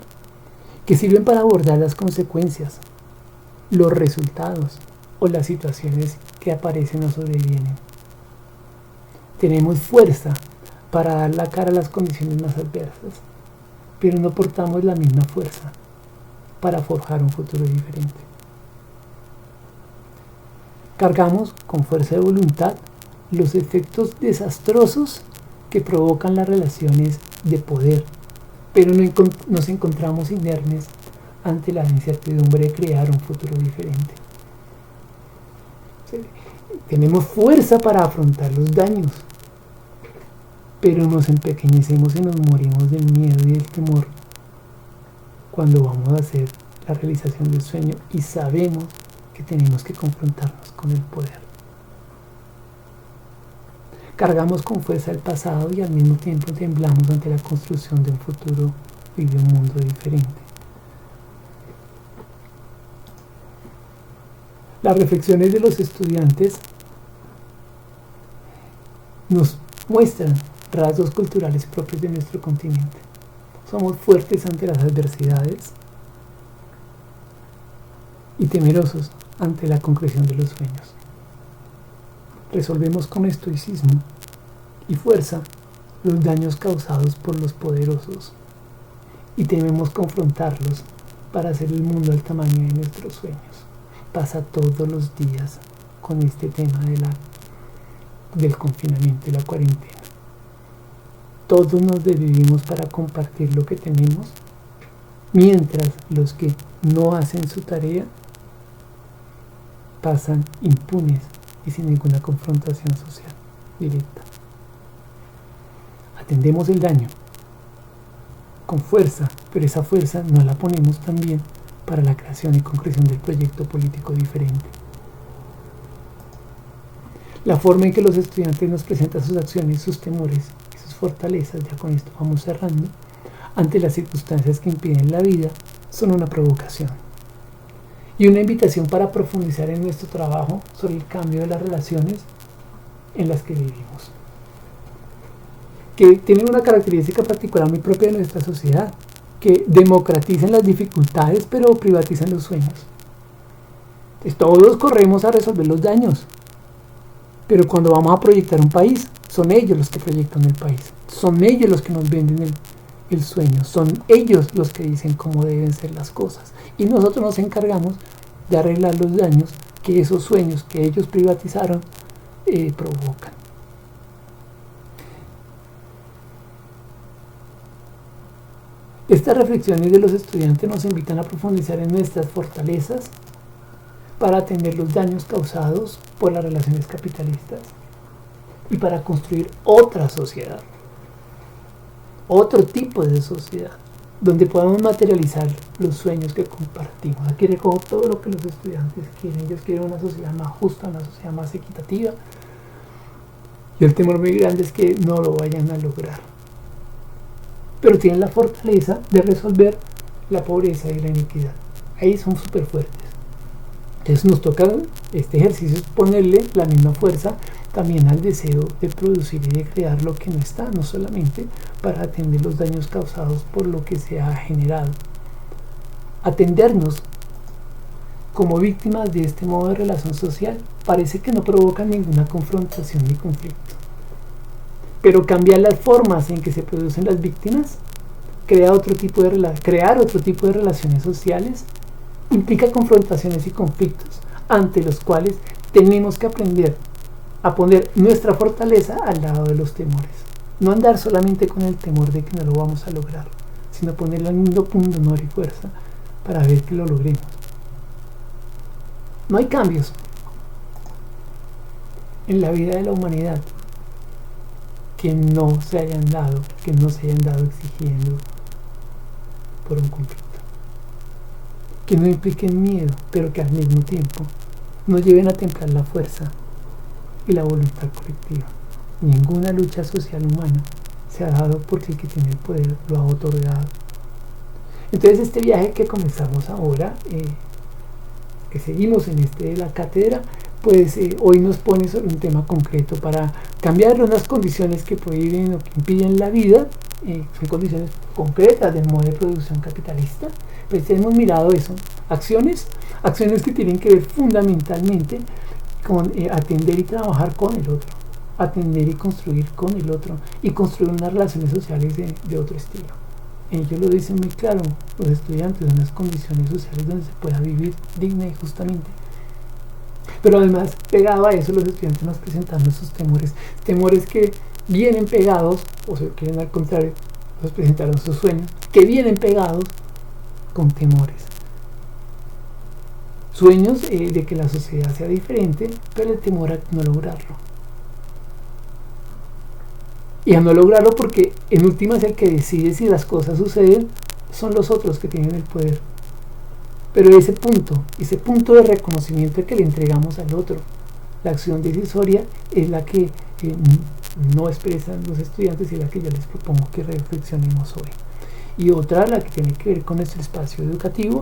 que sirven para abordar las consecuencias, los resultados o las situaciones que aparecen o sobrevienen. Tenemos fuerza para dar la cara a las condiciones más adversas, pero no portamos la misma fuerza para forjar un futuro diferente. Cargamos con fuerza de voluntad los efectos desastrosos que provocan las relaciones de poder, pero nos encontramos inermes ante la incertidumbre de crear un futuro diferente. Tenemos fuerza para afrontar los daños, pero nos empequeñecemos y nos morimos del miedo y del temor cuando vamos a hacer la realización del sueño y sabemos que tenemos que confrontarnos con el poder. Cargamos con fuerza el pasado y al mismo tiempo temblamos ante la construcción de un futuro y de un mundo diferente. Las reflexiones de los estudiantes nos muestran rasgos culturales propios de nuestro continente. Somos fuertes ante las adversidades y temerosos ante la concreción de los sueños. Resolvemos con estoicismo y fuerza los daños causados por los poderosos y tememos confrontarlos para hacer el mundo al tamaño de nuestros sueños. Pasa todos los días con este tema del confinamiento y la cuarentena. Todos nos desvivimos para compartir lo que tenemos, mientras los que no hacen su tarea pasan impunes y sin ninguna confrontación social directa. Atendemos el daño con fuerza, pero esa fuerza no la ponemos también para la creación y concreción del proyecto político diferente. La forma en que los estudiantes nos presentan sus acciones, sus temores y sus fortalezas, ya con esto vamos cerrando, ante las circunstancias que impiden la vida, son una provocación y una invitación para profundizar en nuestro trabajo sobre el cambio de las relaciones en las que vivimos, que tienen una característica particular muy propia de nuestra sociedad, que democratizan las dificultades pero privatizan los sueños. Entonces, todos corremos a resolver los daños, pero cuando vamos a proyectar un país, son ellos los que proyectan el país, son ellos los que nos venden el sueño, son ellos los que dicen cómo deben ser las cosas, y nosotros nos encargamos de arreglar los daños que esos sueños que ellos privatizaron provocan. Estas reflexiones de los estudiantes nos invitan a profundizar en nuestras fortalezas para atender los daños causados por las relaciones capitalistas y para construir otra sociedad, otro tipo de sociedad, donde podamos materializar los sueños que compartimos. Aquí recojo todo lo que los estudiantes quieren. Ellos quieren una sociedad más justa, una sociedad más equitativa, y el temor muy grande es que no lo vayan a lograr, pero tienen la fortaleza de resolver la pobreza y la inequidad. Ahí son súper fuertes. Entonces nos toca este ejercicio es ponerle la misma fuerza también al deseo de producir y de crear lo que no está, no solamente para atender los daños causados por lo que se ha generado. Atendernos como víctimas de este modo de relación social parece que no provoca ninguna confrontación ni conflicto. Pero cambiar las formas en que se producen las víctimas, crear otro tipo de relaciones sociales, implica confrontaciones y conflictos ante los cuales tenemos que aprender a poner nuestra fortaleza al lado de los temores. No andar solamente con el temor de que no lo vamos a lograr, sino ponerle al mundo punto, honor y fuerza para ver que lo logremos. No hay cambios en la vida de la humanidad que no se hayan dado exigiendo por un conflicto. Que no impliquen miedo, pero que al mismo tiempo nos lleven a templar la fuerza y la voluntad colectiva. Ninguna lucha social humana se ha dado porque el que tiene el poder lo ha otorgado. Entonces este viaje que comenzamos ahora, que seguimos en de la cátedra, pues hoy nos pone sobre un tema concreto para cambiar unas condiciones que prohíben o que impiden la vida, son condiciones concretas del modo de producción capitalista. Pues hemos mirado eso, acciones que tienen que ver fundamentalmente con atender y trabajar con el otro, atender y construir con el otro y construir unas relaciones sociales de otro estilo. Ellos lo dicen muy claro, los estudiantes, en unas condiciones sociales donde se pueda vivir digna y justamente. Pero además, pegado a eso, los estudiantes nos presentan esos temores que vienen pegados, o se quieren al contrario, nos presentaron sus sueños, que vienen pegados con temores. Sueños de que la sociedad sea diferente, pero el temor a no lograrlo. Y a no lograrlo porque en últimas el que decide si las cosas suceden son los otros que tienen el poder. Pero ese punto de reconocimiento que le entregamos al otro, la acción decisoria, es la que no expresan los estudiantes y la que yo les propongo que reflexionemos hoy. Y otra, la que tiene que ver con nuestro espacio educativo,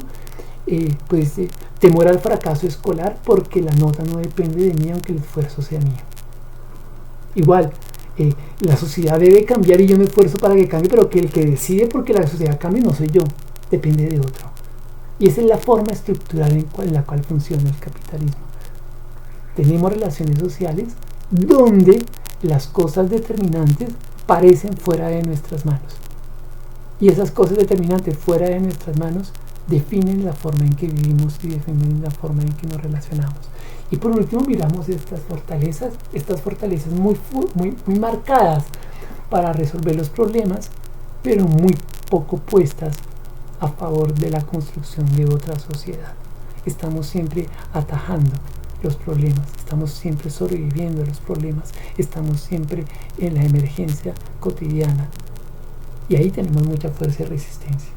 temor al fracaso escolar porque la nota no depende de mí aunque el esfuerzo sea mío. Igual, la sociedad debe cambiar y yo me esfuerzo para que cambie, pero que el que decide porque la sociedad cambie no soy yo, depende de otro. Y esa es la forma estructural en la cual funciona el capitalismo. Tenemos relaciones sociales donde las cosas determinantes parecen fuera de nuestras manos. Y esas cosas determinantes fuera de nuestras manos definen la forma en que vivimos y definen la forma en que nos relacionamos. Y por último miramos estas fortalezas muy marcadas para resolver los problemas, pero muy poco puestas a favor de la construcción de otra sociedad. Estamos siempre atajando los problemas, estamos siempre sobreviviendo a los problemas, estamos siempre en la emergencia cotidiana. Y ahí tenemos mucha fuerza y resistencia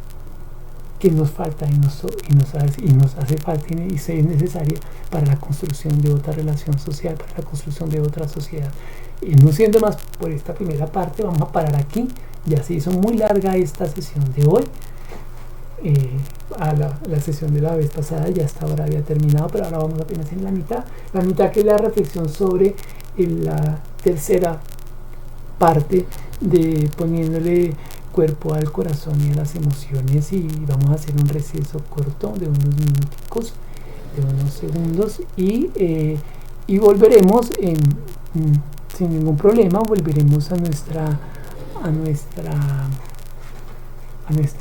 que nos falta y nos hace falta y es necesaria para la construcción de otra relación social, para la construcción de otra sociedad. Y no siendo más por esta primera parte, vamos a parar aquí. Ya se hizo muy larga esta sesión de hoy. La sesión de la vez pasada ya hasta ahora había terminado, pero ahora vamos apenas en la mitad que es la reflexión sobre la tercera parte de poniéndole cuerpo al corazón y a las emociones, y vamos a hacer un receso corto de unos minuticos, de unos segundos, y volveremos sin ningún problema, volveremos a nuestra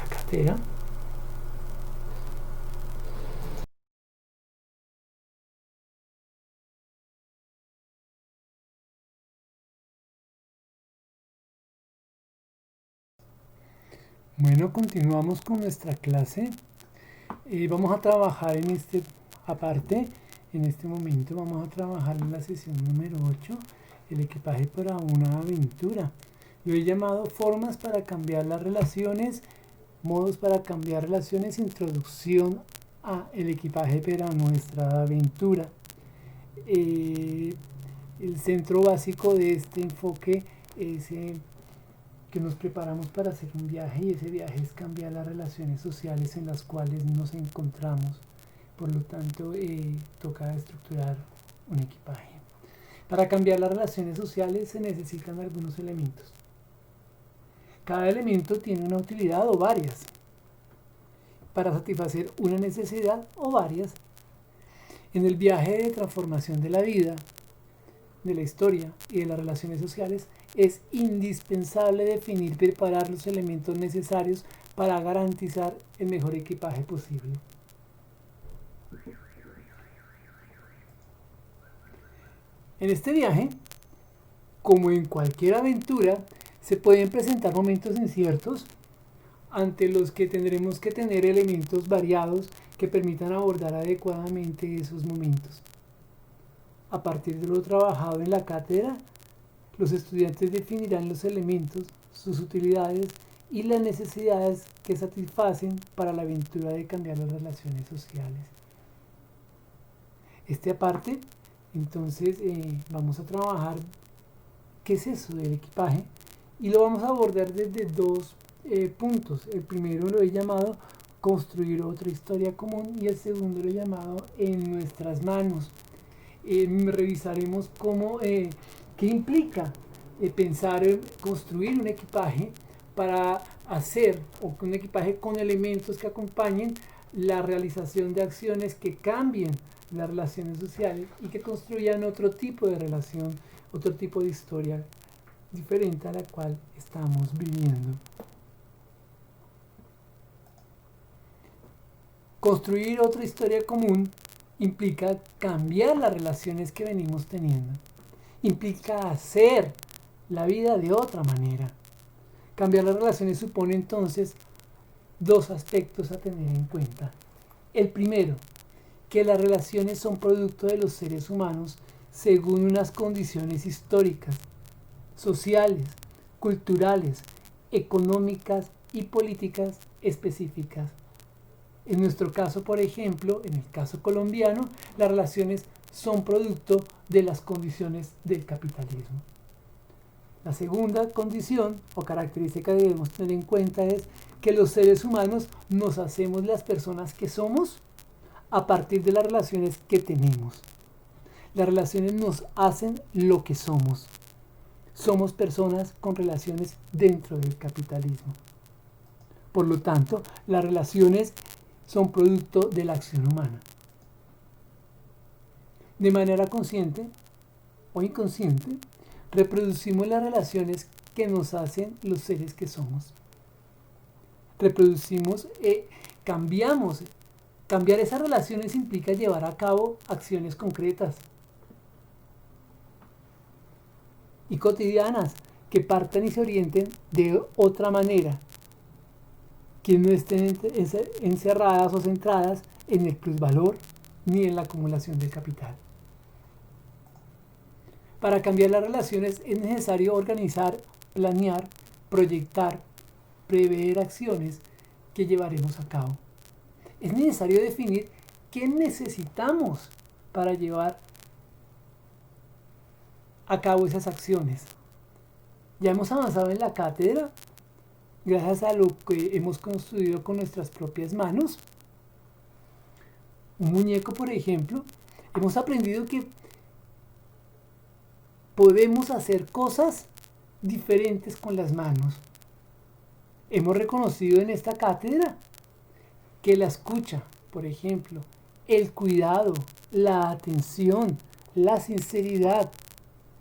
cátedra. Bueno, continuamos con nuestra clase. Vamos a trabajar en en este momento vamos a trabajar en la sesión número 8, el equipaje para una aventura. Lo he llamado formas para cambiar las relaciones, modos para cambiar relaciones, introducción a el equipaje para nuestra aventura. El centro básico de este enfoque es que nos preparamos para hacer un viaje, y ese viaje es cambiar las relaciones sociales en las cuales nos encontramos. Por lo tanto, toca estructurar un equipaje. Para cambiar las relaciones sociales se necesitan algunos elementos. Cada elemento tiene una utilidad o varias para satisfacer una necesidad o varias. En el viaje de transformación de la vida, de la historia y de las relaciones sociales, es indispensable definir y preparar los elementos necesarios para garantizar el mejor equipaje posible. En este viaje, como en cualquier aventura, se pueden presentar momentos inciertos ante los que tendremos que tener elementos variados que permitan abordar adecuadamente esos momentos. A partir de lo trabajado en la cátedra, los estudiantes definirán los elementos, sus utilidades y las necesidades que satisfacen para la aventura de cambiar las relaciones sociales. Aparte, entonces vamos a trabajar qué es eso del equipaje y lo vamos a abordar desde dos puntos. El primero lo he llamado construir otra historia común y el segundo lo he llamado en nuestras manos. Revisaremos qué implica pensar en construir un equipaje para hacer un equipaje con elementos que acompañen la realización de acciones que cambien las relaciones sociales y que construyan otro tipo de relación, otro tipo de historia diferente a la cual estamos viviendo. Construir otra historia común implica cambiar las relaciones que venimos teniendo. Implica hacer la vida de otra manera. Cambiar las relaciones supone entonces dos aspectos a tener en cuenta. El primero, que las relaciones son producto de los seres humanos según unas condiciones históricas, sociales, culturales, económicas y políticas específicas. En nuestro caso, por ejemplo, en el caso colombiano, las relaciones son producto de las condiciones del capitalismo. La segunda condición o característica que debemos tener en cuenta es que los seres humanos nos hacemos las personas que somos a partir de las relaciones que tenemos. Las relaciones nos hacen lo que somos. Somos personas con relaciones dentro del capitalismo. Por lo tanto, las relaciones son producto de la acción humana. De manera consciente o inconsciente, reproducimos las relaciones que nos hacen los seres que somos. Reproducimos, cambiamos. Cambiar esas relaciones implica llevar a cabo acciones concretas y cotidianas que partan y se orienten de otra manera, que no estén encerradas o centradas en el plusvalor ni en la acumulación del capital. Para cambiar las relaciones es necesario organizar, planear, proyectar, prever acciones que llevaremos a cabo. Es necesario definir qué necesitamos para llevar a cabo esas acciones. Ya hemos avanzado en la cátedra gracias a lo que hemos construido con nuestras propias manos. Un muñeco, por ejemplo, hemos aprendido que podemos hacer cosas diferentes con las manos. Hemos reconocido en esta cátedra que la escucha, por ejemplo, el cuidado, la atención, la sinceridad,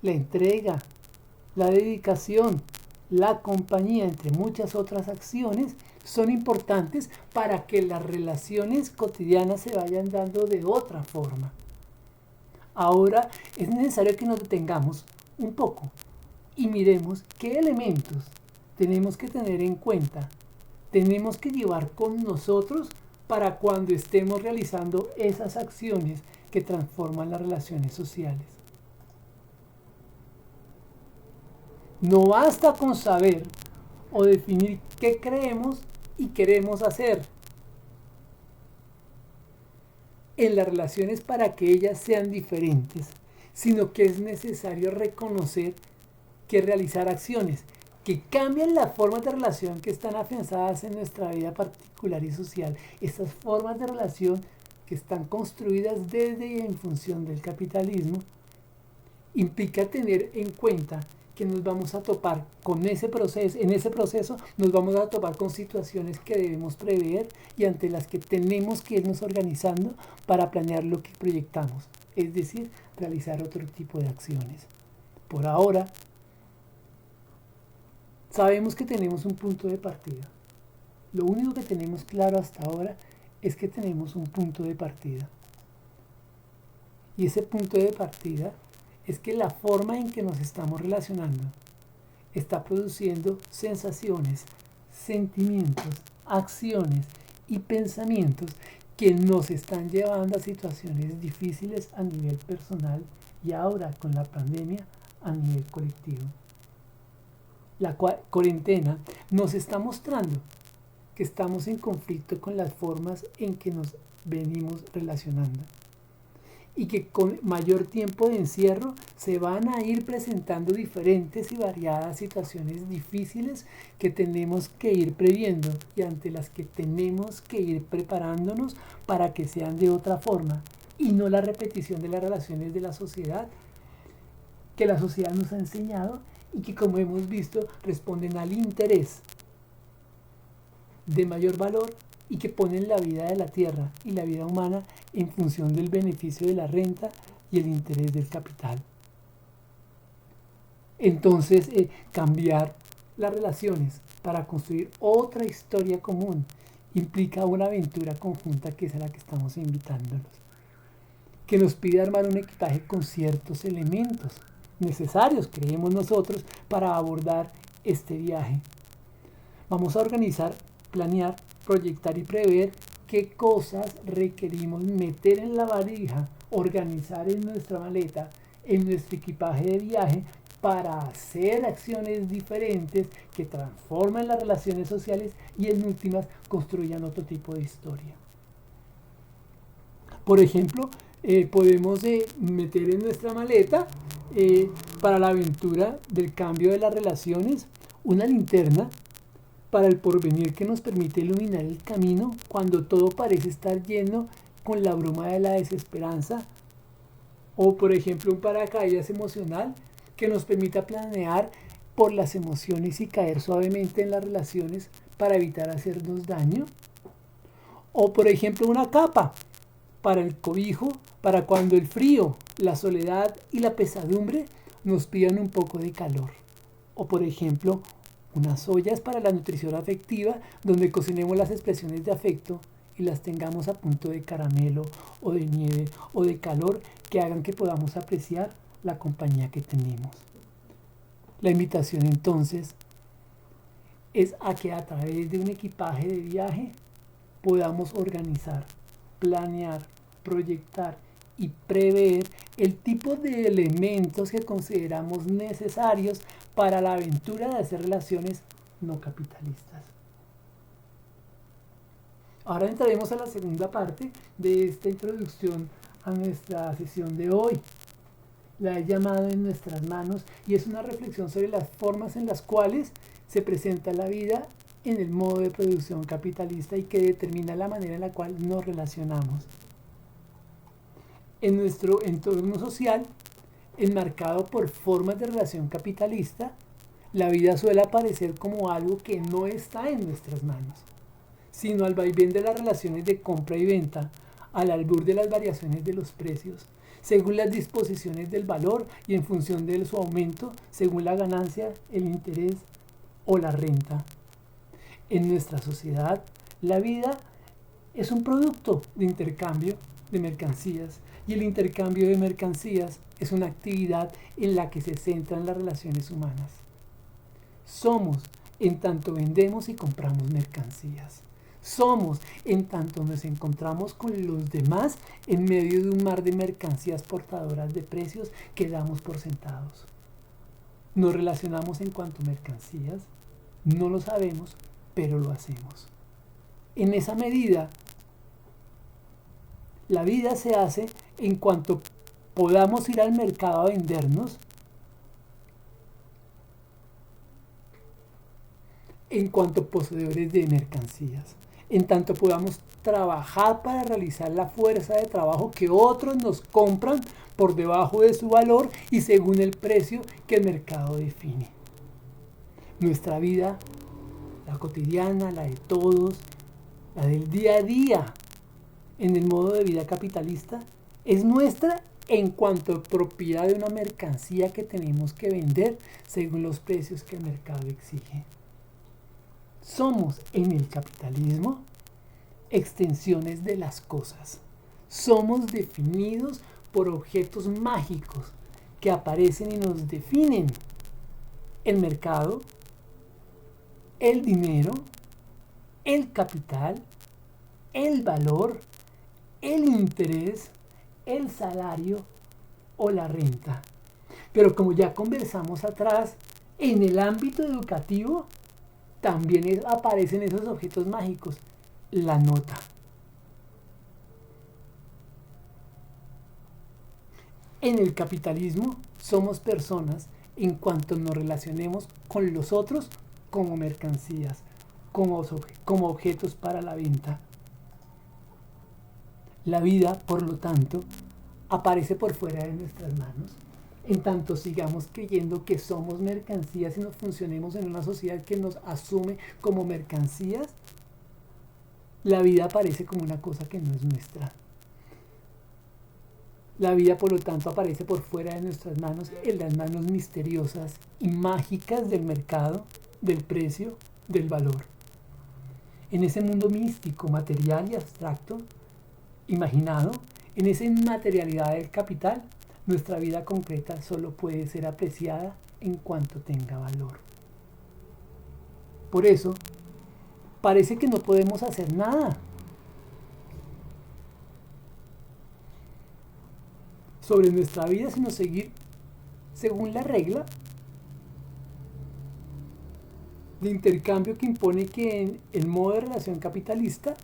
la entrega, la dedicación, la compañía, entre muchas otras acciones, son importantes para que las relaciones cotidianas se vayan dando de otra forma. Ahora es necesario que nos detengamos un poco y miremos qué elementos tenemos que tener en cuenta, tenemos que llevar con nosotros para cuando estemos realizando esas acciones que transforman las relaciones sociales. No basta con saber o definir qué creemos y queremos hacer en las relaciones para que ellas sean diferentes, sino que es necesario reconocer que realizar acciones que cambian las formas de relación que están afianzadas en nuestra vida particular y social, esas formas de relación que están construidas desde y en función del capitalismo, implica tener en cuenta que nos vamos a topar con ese proceso, en ese proceso nos vamos a topar con situaciones que debemos prever y ante las que tenemos que irnos organizando para planear lo que proyectamos, es decir, realizar otro tipo de acciones. Por ahora, sabemos que tenemos un punto de partida. Lo único que tenemos claro hasta ahora es que tenemos un punto de partida. Y ese punto de partida es que la forma en que nos estamos relacionando está produciendo sensaciones, sentimientos, acciones y pensamientos que nos están llevando a situaciones difíciles a nivel personal y ahora con la pandemia a nivel colectivo. La cuarentena nos está mostrando que estamos en conflicto con las formas en que nos venimos relacionando y que con mayor tiempo de encierro se van a ir presentando diferentes y variadas situaciones difíciles que tenemos que ir previendo y ante las que tenemos que ir preparándonos para que sean de otra forma y no la repetición de las relaciones de la sociedad que la sociedad nos ha enseñado y que, como hemos visto, responden al interés de mayor valor y que ponen la vida de la tierra y la vida humana en función del beneficio de la renta y el interés del capital. Entonces, cambiar las relaciones para construir otra historia común implica una aventura conjunta que es a la que estamos invitándolos, que nos pide armar un equipaje con ciertos elementos necesarios, creemos nosotros, para abordar este viaje. Vamos a organizar, planear, proyectar y prever qué cosas requerimos meter en la valija, organizar en nuestra maleta, en nuestro equipaje de viaje para hacer acciones diferentes que transformen las relaciones sociales y en últimas construyan otro tipo de historia. Por ejemplo, podemos meter en nuestra maleta para la aventura del cambio de las relaciones una linterna para el porvenir que nos permite iluminar el camino cuando todo parece estar lleno con la bruma de la desesperanza, o por ejemplo un paracaídas emocional que nos permita planear por las emociones y caer suavemente en las relaciones para evitar hacernos daño, o por ejemplo una capa para el cobijo, para cuando el frío, la soledad y la pesadumbre nos pidan un poco de calor, o por ejemplo unas ollas para la nutrición afectiva donde cocinemos las expresiones de afecto y las tengamos a punto de caramelo o de nieve o de calor que hagan que podamos apreciar la compañía que tenemos. La invitación entonces es a que a través de un equipaje de viaje podamos organizar, planear, proyectar y prever el tipo de elementos que consideramos necesarios para la aventura de hacer relaciones no capitalistas. Ahora entraremos a la segunda parte de esta introducción a nuestra sesión de hoy. La he llamado En nuestras manos y es una reflexión sobre las formas en las cuales se presenta la vida en el modo de producción capitalista y que determina la manera en la cual nos relacionamos. En nuestro entorno social, enmarcado por formas de relación capitalista, la vida suele aparecer como algo que no está en nuestras manos, sino al vaivén de las relaciones de compra y venta, al albur de las variaciones de los precios, según las disposiciones del valor y en función de su aumento, según la ganancia, el interés o la renta. En nuestra sociedad, la vida es un producto de intercambio de mercancías y el intercambio de mercancías es una actividad en la que se centran las relaciones humanas. Somos en tanto vendemos y compramos mercancías. Somos en tanto nos encontramos con los demás en medio de un mar de mercancías portadoras de precios que damos por sentados. Nos relacionamos en cuanto a mercancías, no lo sabemos, pero lo hacemos. En esa medida, la vida se hace en cuanto podamos ir al mercado a vendernos, en cuanto poseedores de mercancías. en tanto podamos trabajar para realizar la fuerza de trabajo que otros nos compran por debajo de su valor y según el precio que el mercado define. Nuestra vida, la cotidiana, la de todos, la del día a día, en el modo de vida capitalista, es nuestra en cuanto a propiedad de una mercancía que tenemos que vender según los precios que el mercado exige. Somos en el capitalismo extensiones de las cosas. Somos definidos por objetos mágicos que aparecen y nos definen. El mercado, el dinero, el capital, el valor, el interés, el salario o la renta. Pero como ya conversamos atrás, en el ámbito educativo también aparecen esos objetos mágicos. La nota. En el capitalismo somos personas en cuanto nos relacionemos con los otros como mercancías, como objetos para la venta. La vida, por lo tanto, aparece por fuera de nuestras manos, en tanto sigamos creyendo que somos mercancías y nos funcionemos en una sociedad que nos asume como mercancías. La vida aparece como una cosa que no es nuestra. La vida, por lo tanto, aparece por fuera de nuestras manos, en las manos misteriosas y mágicas del mercado, del precio, del valor. En ese mundo místico, material y abstracto, imaginado, en esa inmaterialidad del capital, nuestra vida concreta solo puede ser apreciada en cuanto tenga valor. Por eso, parece que no podemos hacer nada sobre nuestra vida, sino seguir según la regla de intercambio que impone que en el modo de relación capitalista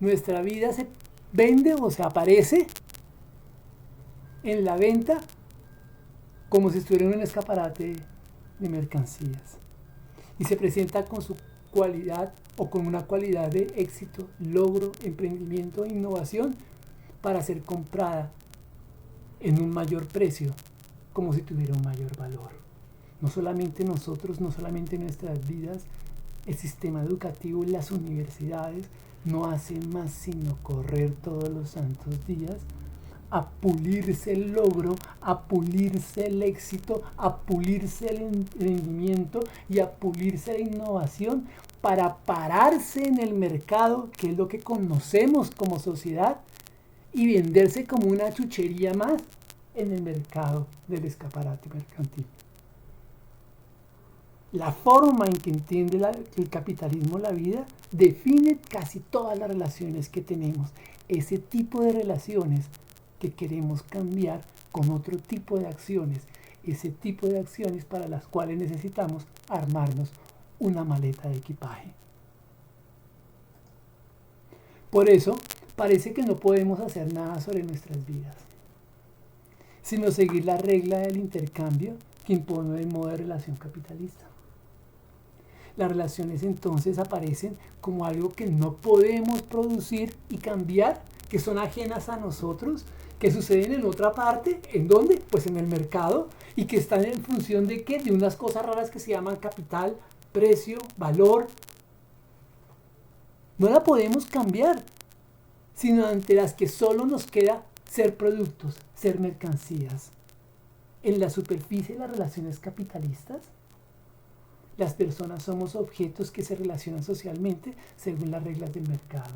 nuestra vida se vende o se aparece en la venta como si estuviera en un escaparate de mercancías y se presenta con su cualidad o con una cualidad de éxito, logro, emprendimiento e innovación para ser comprada en un mayor precio, como si tuviera un mayor valor. No solamente nosotros, no solamente nuestras vidas, el sistema educativo y las universidades no hacen más sino correr todos los santos días a pulirse el logro, a pulirse el éxito, a pulirse el emprendimiento y a pulirse la innovación para pararse en el mercado, que es lo que conocemos como sociedad, y venderse como una chuchería más en el mercado del escaparate mercantil. La forma en que entiende el capitalismo la vida define casi todas las relaciones que tenemos. Ese tipo de relaciones que queremos cambiar con otro tipo de acciones. Ese tipo de acciones para las cuales necesitamos armarnos una maleta de equipaje. Por eso, parece que no podemos hacer nada sobre nuestras vidas, sino seguir la regla del intercambio que impone el modo de relación capitalista. Las relaciones entonces aparecen como algo que no podemos producir y cambiar, que son ajenas a nosotros, que suceden en otra parte. ¿En dónde? Pues en el mercado, y que están en función de ¿qué? De unas cosas raras que se llaman capital, precio, valor. No la podemos cambiar, sino ante las que solo nos queda ser productos, ser mercancías. En la superficie de las relaciones capitalistas, las personas somos objetos que se relacionan socialmente según las reglas del mercado.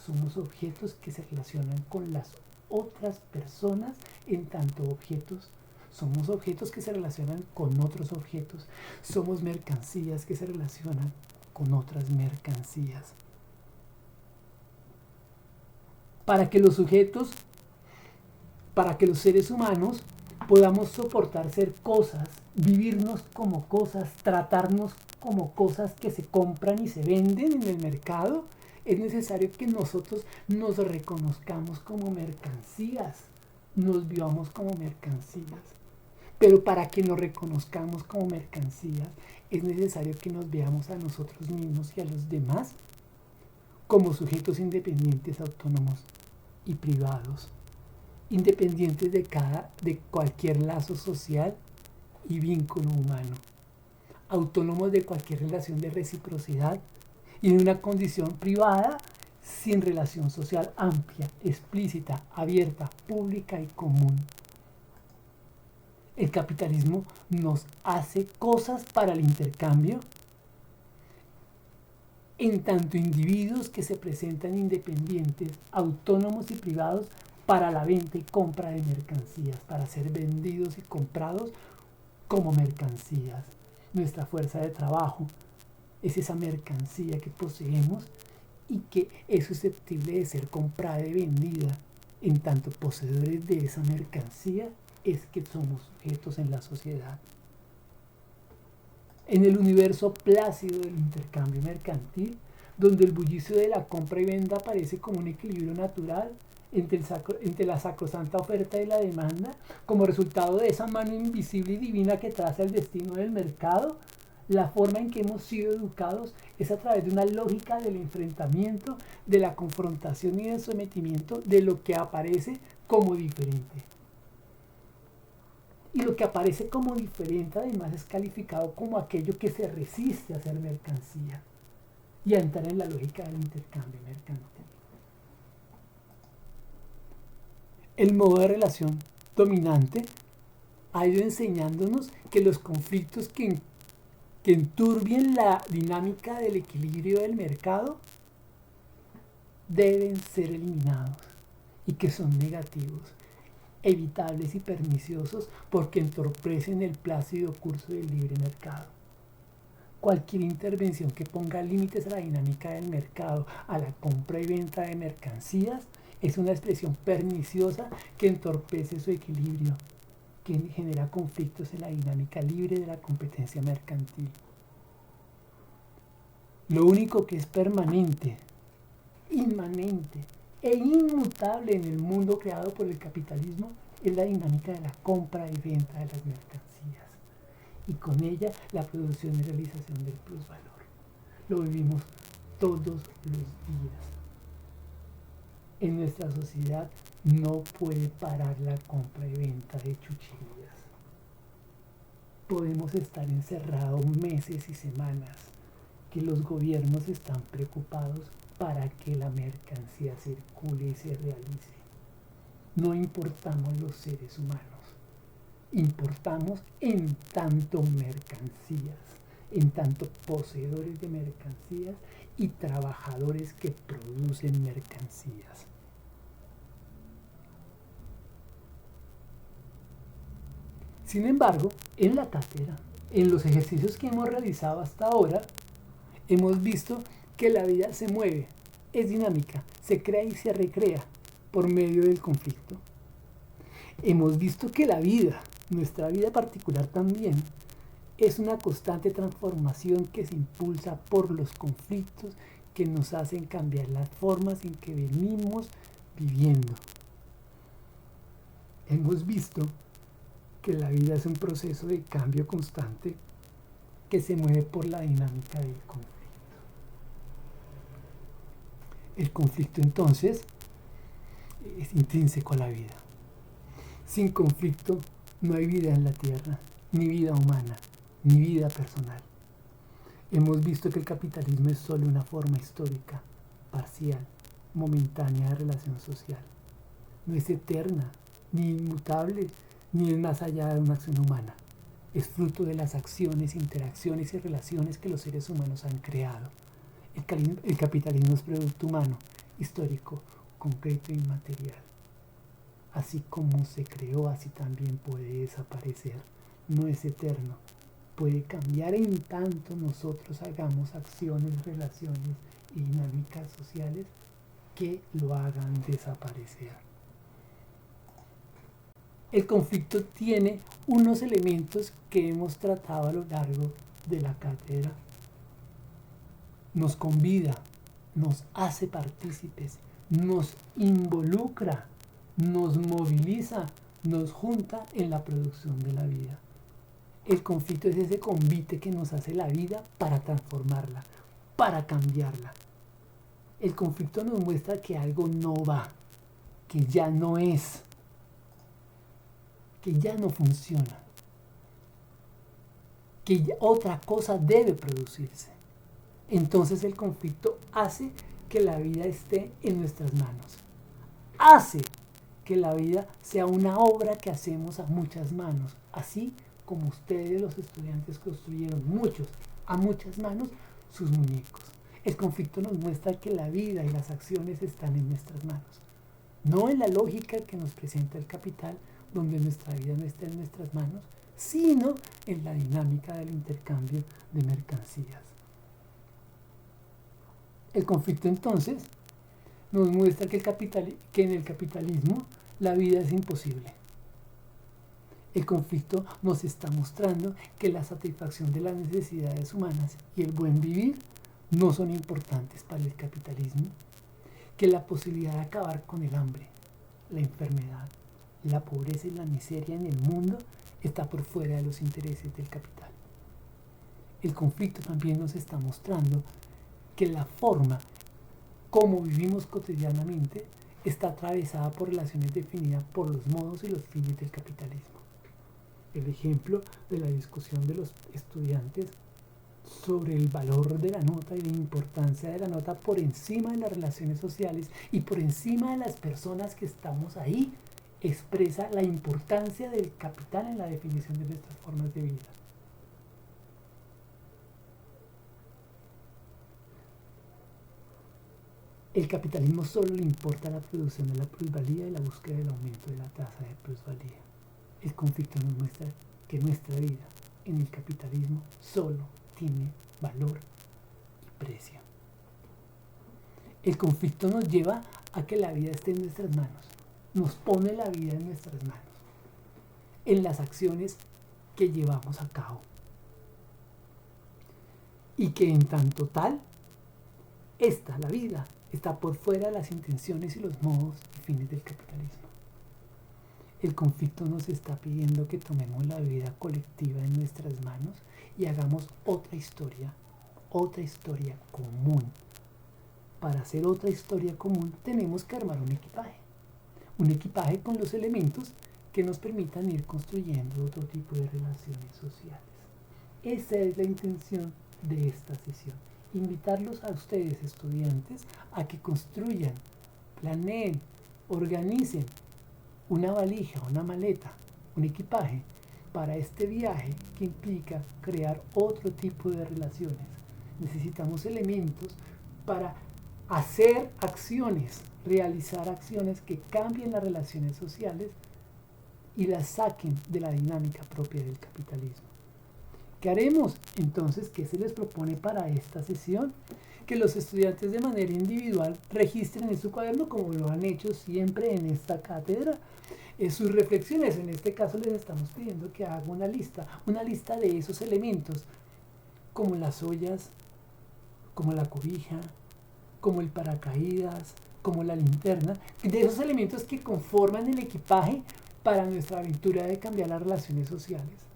Somos objetos que se relacionan con las otras personas en tanto objetos. Somos objetos que se relacionan con otros objetos. Somos mercancías que se relacionan con otras mercancías. Para que los sujetos, para que los seres humanos podamos soportar ser cosas, vivirnos como cosas, tratarnos como cosas que se compran y se venden en el mercado, es necesario que nosotros nos reconozcamos como mercancías, nos vivamos como mercancías. Pero para que nos reconozcamos como mercancías, es necesario que nos veamos a nosotros mismos y a los demás como sujetos independientes, autónomos y privados, independientes de cualquier lazo social y vínculo humano, autónomos de cualquier relación de reciprocidad y en una condición privada sin relación social amplia, explícita, abierta, pública y común. El capitalismo nos hace cosas para el intercambio, en tanto individuos que se presentan independientes, autónomos y privados para la venta y compra de mercancías, para ser vendidos y comprados como mercancías. Nuestra fuerza de trabajo es esa mercancía que poseemos y que es susceptible de ser comprada y vendida. En tanto poseedores de esa mercancía es que somos sujetos en la sociedad. En el universo plácido del intercambio mercantil, donde el bullicio de la compra y venta aparece como un equilibrio natural entre la sacrosanta oferta y la demanda, como resultado de esa mano invisible y divina que traza el destino del mercado, la forma en que hemos sido educados es a través de una lógica del enfrentamiento, de la confrontación y del sometimiento de lo que aparece como diferente. Y lo que aparece como diferente además es calificado como aquello que se resiste a ser mercancía y a entrar en la lógica del intercambio mercantil. El modo de relación dominante ha ido enseñándonos que los conflictos que enturbien la dinámica del equilibrio del mercado deben ser eliminados y que son negativos, evitables y perniciosos porque entorpecen el plácido curso del libre mercado. Cualquier intervención que ponga límites a la dinámica del mercado, a la compra y venta de mercancías, es una expresión perniciosa que entorpece su equilibrio, que genera conflictos en la dinámica libre de la competencia mercantil. Lo único que es permanente, inmanente e inmutable en el mundo creado por el capitalismo es la dinámica de la compra y venta de las mercancías y con ella la producción y realización del plusvalor. Lo vivimos todos los días. En nuestra sociedad no puede parar la compra y venta de chucherías. Podemos estar encerrados meses y semanas, que los gobiernos están preocupados para que la mercancía circule y se realice. No importamos los seres humanos, importamos en tanto mercancías, en tanto poseedores de mercancías y trabajadores que producen mercancías. Sin embargo, en la cátedra, en los ejercicios que hemos realizado hasta ahora, hemos visto que la vida se mueve, es dinámica, se crea y se recrea por medio del conflicto. Hemos visto que la vida, nuestra vida particular también, es una constante transformación que se impulsa por los conflictos que nos hacen cambiar las formas en que venimos viviendo. Hemos visto que la vida es un proceso de cambio constante que se mueve por la dinámica del conflicto. El conflicto entonces es intrínseco a la vida. Sin conflicto no hay vida en la tierra, ni vida humana, ni vida personal. Hemos visto que el capitalismo es solo una forma histórica, parcial, momentánea de relación social. No es eterna, ni inmutable, ni es más allá de una acción humana. Es fruto de las acciones, interacciones y relaciones que los seres humanos han creado. El capitalismo es producto humano, histórico, concreto e inmaterial. Así como se creó, así también puede desaparecer. No es eterno. Puede cambiar en tanto nosotros hagamos acciones, relaciones y dinámicas sociales que lo hagan desaparecer. El conflicto tiene unos elementos que hemos tratado a lo largo de la cátedra. Nos convida, nos hace partícipes, nos involucra, nos moviliza, nos junta en la producción de la vida. El conflicto es ese convite que nos hace la vida para transformarla, para cambiarla. El conflicto nos muestra que algo no va, que ya no es, que ya no funciona, que otra cosa debe producirse. Entonces el conflicto hace que la vida esté en nuestras manos. Hace que la vida sea una obra que hacemos a muchas manos, así como ustedes los estudiantes construyeron a muchas manos, sus muñecos. El conflicto nos muestra que la vida y las acciones están en nuestras manos, no en la lógica que nos presenta el capital, donde nuestra vida no está en nuestras manos, sino en la dinámica del intercambio de mercancías. El conflicto entonces nos muestra que en el capitalismo la vida es imposible. El conflicto nos está mostrando que la satisfacción de las necesidades humanas y el buen vivir no son importantes para el capitalismo, que la posibilidad de acabar con el hambre, la enfermedad, la pobreza y la miseria en el mundo está por fuera de los intereses del capital. El conflicto también nos está mostrando que la forma como vivimos cotidianamente está atravesada por relaciones definidas por los modos y los fines del capitalismo. El ejemplo de la discusión de los estudiantes sobre el valor de la nota y la importancia de la nota por encima de las relaciones sociales y por encima de las personas que estamos ahí, expresa la importancia del capital en la definición de nuestras formas de vida. El capitalismo solo le importa la producción de la plusvalía y la búsqueda del aumento de la tasa de plusvalía. El conflicto nos muestra que nuestra vida en el capitalismo solo tiene valor y precio. El conflicto nos lleva a que la vida esté en nuestras manos, nos pone la vida en nuestras manos, en las acciones que llevamos a cabo. Y que en tanto tal, la vida, está por fuera de las intenciones y los modos y fines del capitalismo. El conflicto nos está pidiendo que tomemos la vida colectiva en nuestras manos y hagamos otra historia común. Para hacer otra historia común tenemos que armar un equipaje con los elementos que nos permitan ir construyendo otro tipo de relaciones sociales. Esa es la intención de esta sesión. Invitarlos a ustedes, estudiantes, a que construyan, planeen, organicen una valija, una maleta, un equipaje para este viaje que implica crear otro tipo de relaciones. Necesitamos elementos para hacer acciones, realizar acciones que cambien las relaciones sociales y las saquen de la dinámica propia del capitalismo. ¿Qué haremos? Entonces, ¿qué se les propone para esta sesión? Que los estudiantes de manera individual registren en su cuaderno, como lo han hecho siempre en esta cátedra, sus reflexiones. En este caso les estamos pidiendo que hagan una lista de esos elementos, como las ollas, como la cobija, como el paracaídas, como la linterna, de esos elementos que conforman el equipaje para nuestra aventura de cambiar las relaciones sociales,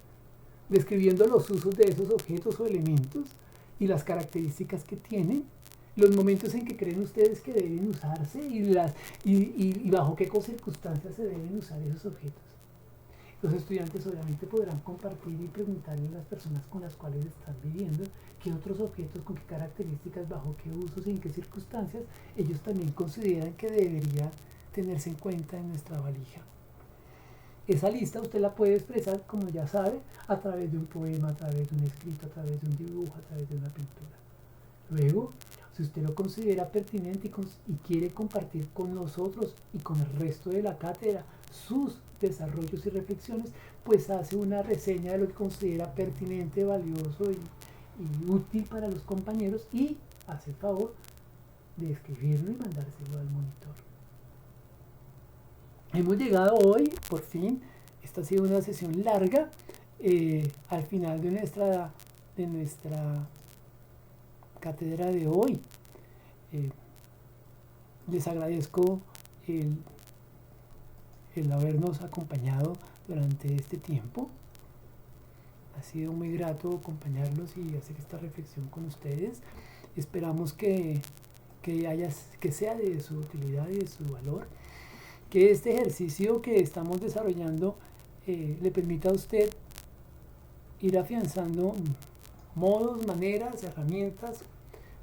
describiendo los usos de esos objetos o elementos y las características que tienen, los momentos en que creen ustedes que deben usarse y bajo qué circunstancias se deben usar esos objetos. Los estudiantes obviamente podrán compartir y preguntarle a las personas con las cuales están viviendo qué otros objetos, con qué características, bajo qué usos y en qué circunstancias ellos también consideran que debería tenerse en cuenta en nuestra valija. Esa lista usted la puede expresar, como ya sabe, a través de un poema, a través de un escrito, a través de un dibujo, a través de una pintura. Luego, si usted lo considera pertinente y quiere compartir con nosotros y con el resto de la cátedra sus desarrollos y reflexiones, pues hace una reseña de lo que considera pertinente, valioso y útil para los compañeros y hace el favor de escribirlo y mandárselo al monitor. Hemos llegado hoy, por fin, esta ha sido una sesión larga, al final de nuestra cátedra de hoy. Les agradezco el el habernos acompañado durante este tiempo. Ha sido muy grato acompañarlos y hacer esta reflexión con ustedes. Esperamos que sea de su utilidad y de su valor, que este ejercicio que estamos desarrollando le permita a usted ir afianzando modos, maneras, herramientas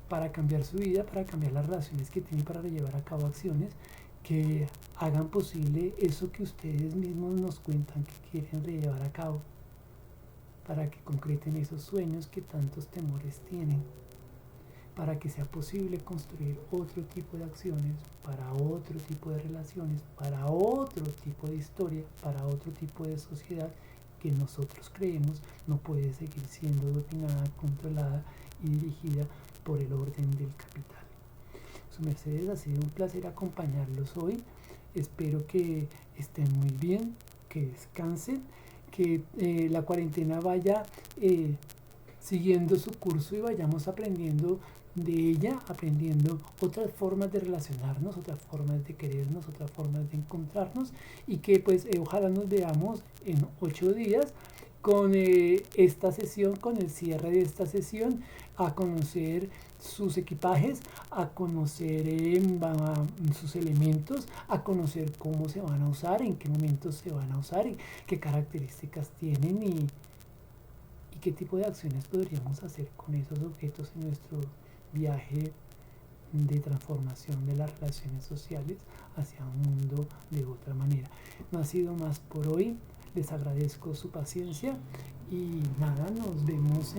para cambiar su vida, para cambiar las relaciones que tiene, para llevar a cabo acciones que hagan posible eso que ustedes mismos nos cuentan que quieren llevar a cabo, para que concreten esos sueños que tantos temores tienen, para que sea posible construir otro tipo de acciones, para otro tipo de relaciones, para otro tipo de historia, para otro tipo de sociedad que nosotros creemos no puede seguir siendo dominada, controlada y dirigida por el orden del capital. Su mercedes, ha sido un placer acompañarlos hoy. Espero que estén muy bien, que descansen, que la cuarentena vaya siguiendo su curso y vayamos aprendiendo de ella, aprendiendo otras formas de relacionarnos, otras formas de querernos, otras formas de encontrarnos, y que pues ojalá nos veamos en 8 días con esta sesión, con el cierre de esta sesión, a conocer sus equipajes, a conocer sus elementos, a conocer cómo se van a usar, en qué momentos se van a usar y qué características tienen y qué tipo de acciones podríamos hacer con esos objetos en nuestro viaje de transformación de las relaciones sociales hacia un mundo de otra manera. No ha sido más por hoy. Les agradezco su paciencia y nada, nos vemos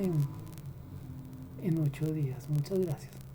en 8 días. Muchas gracias.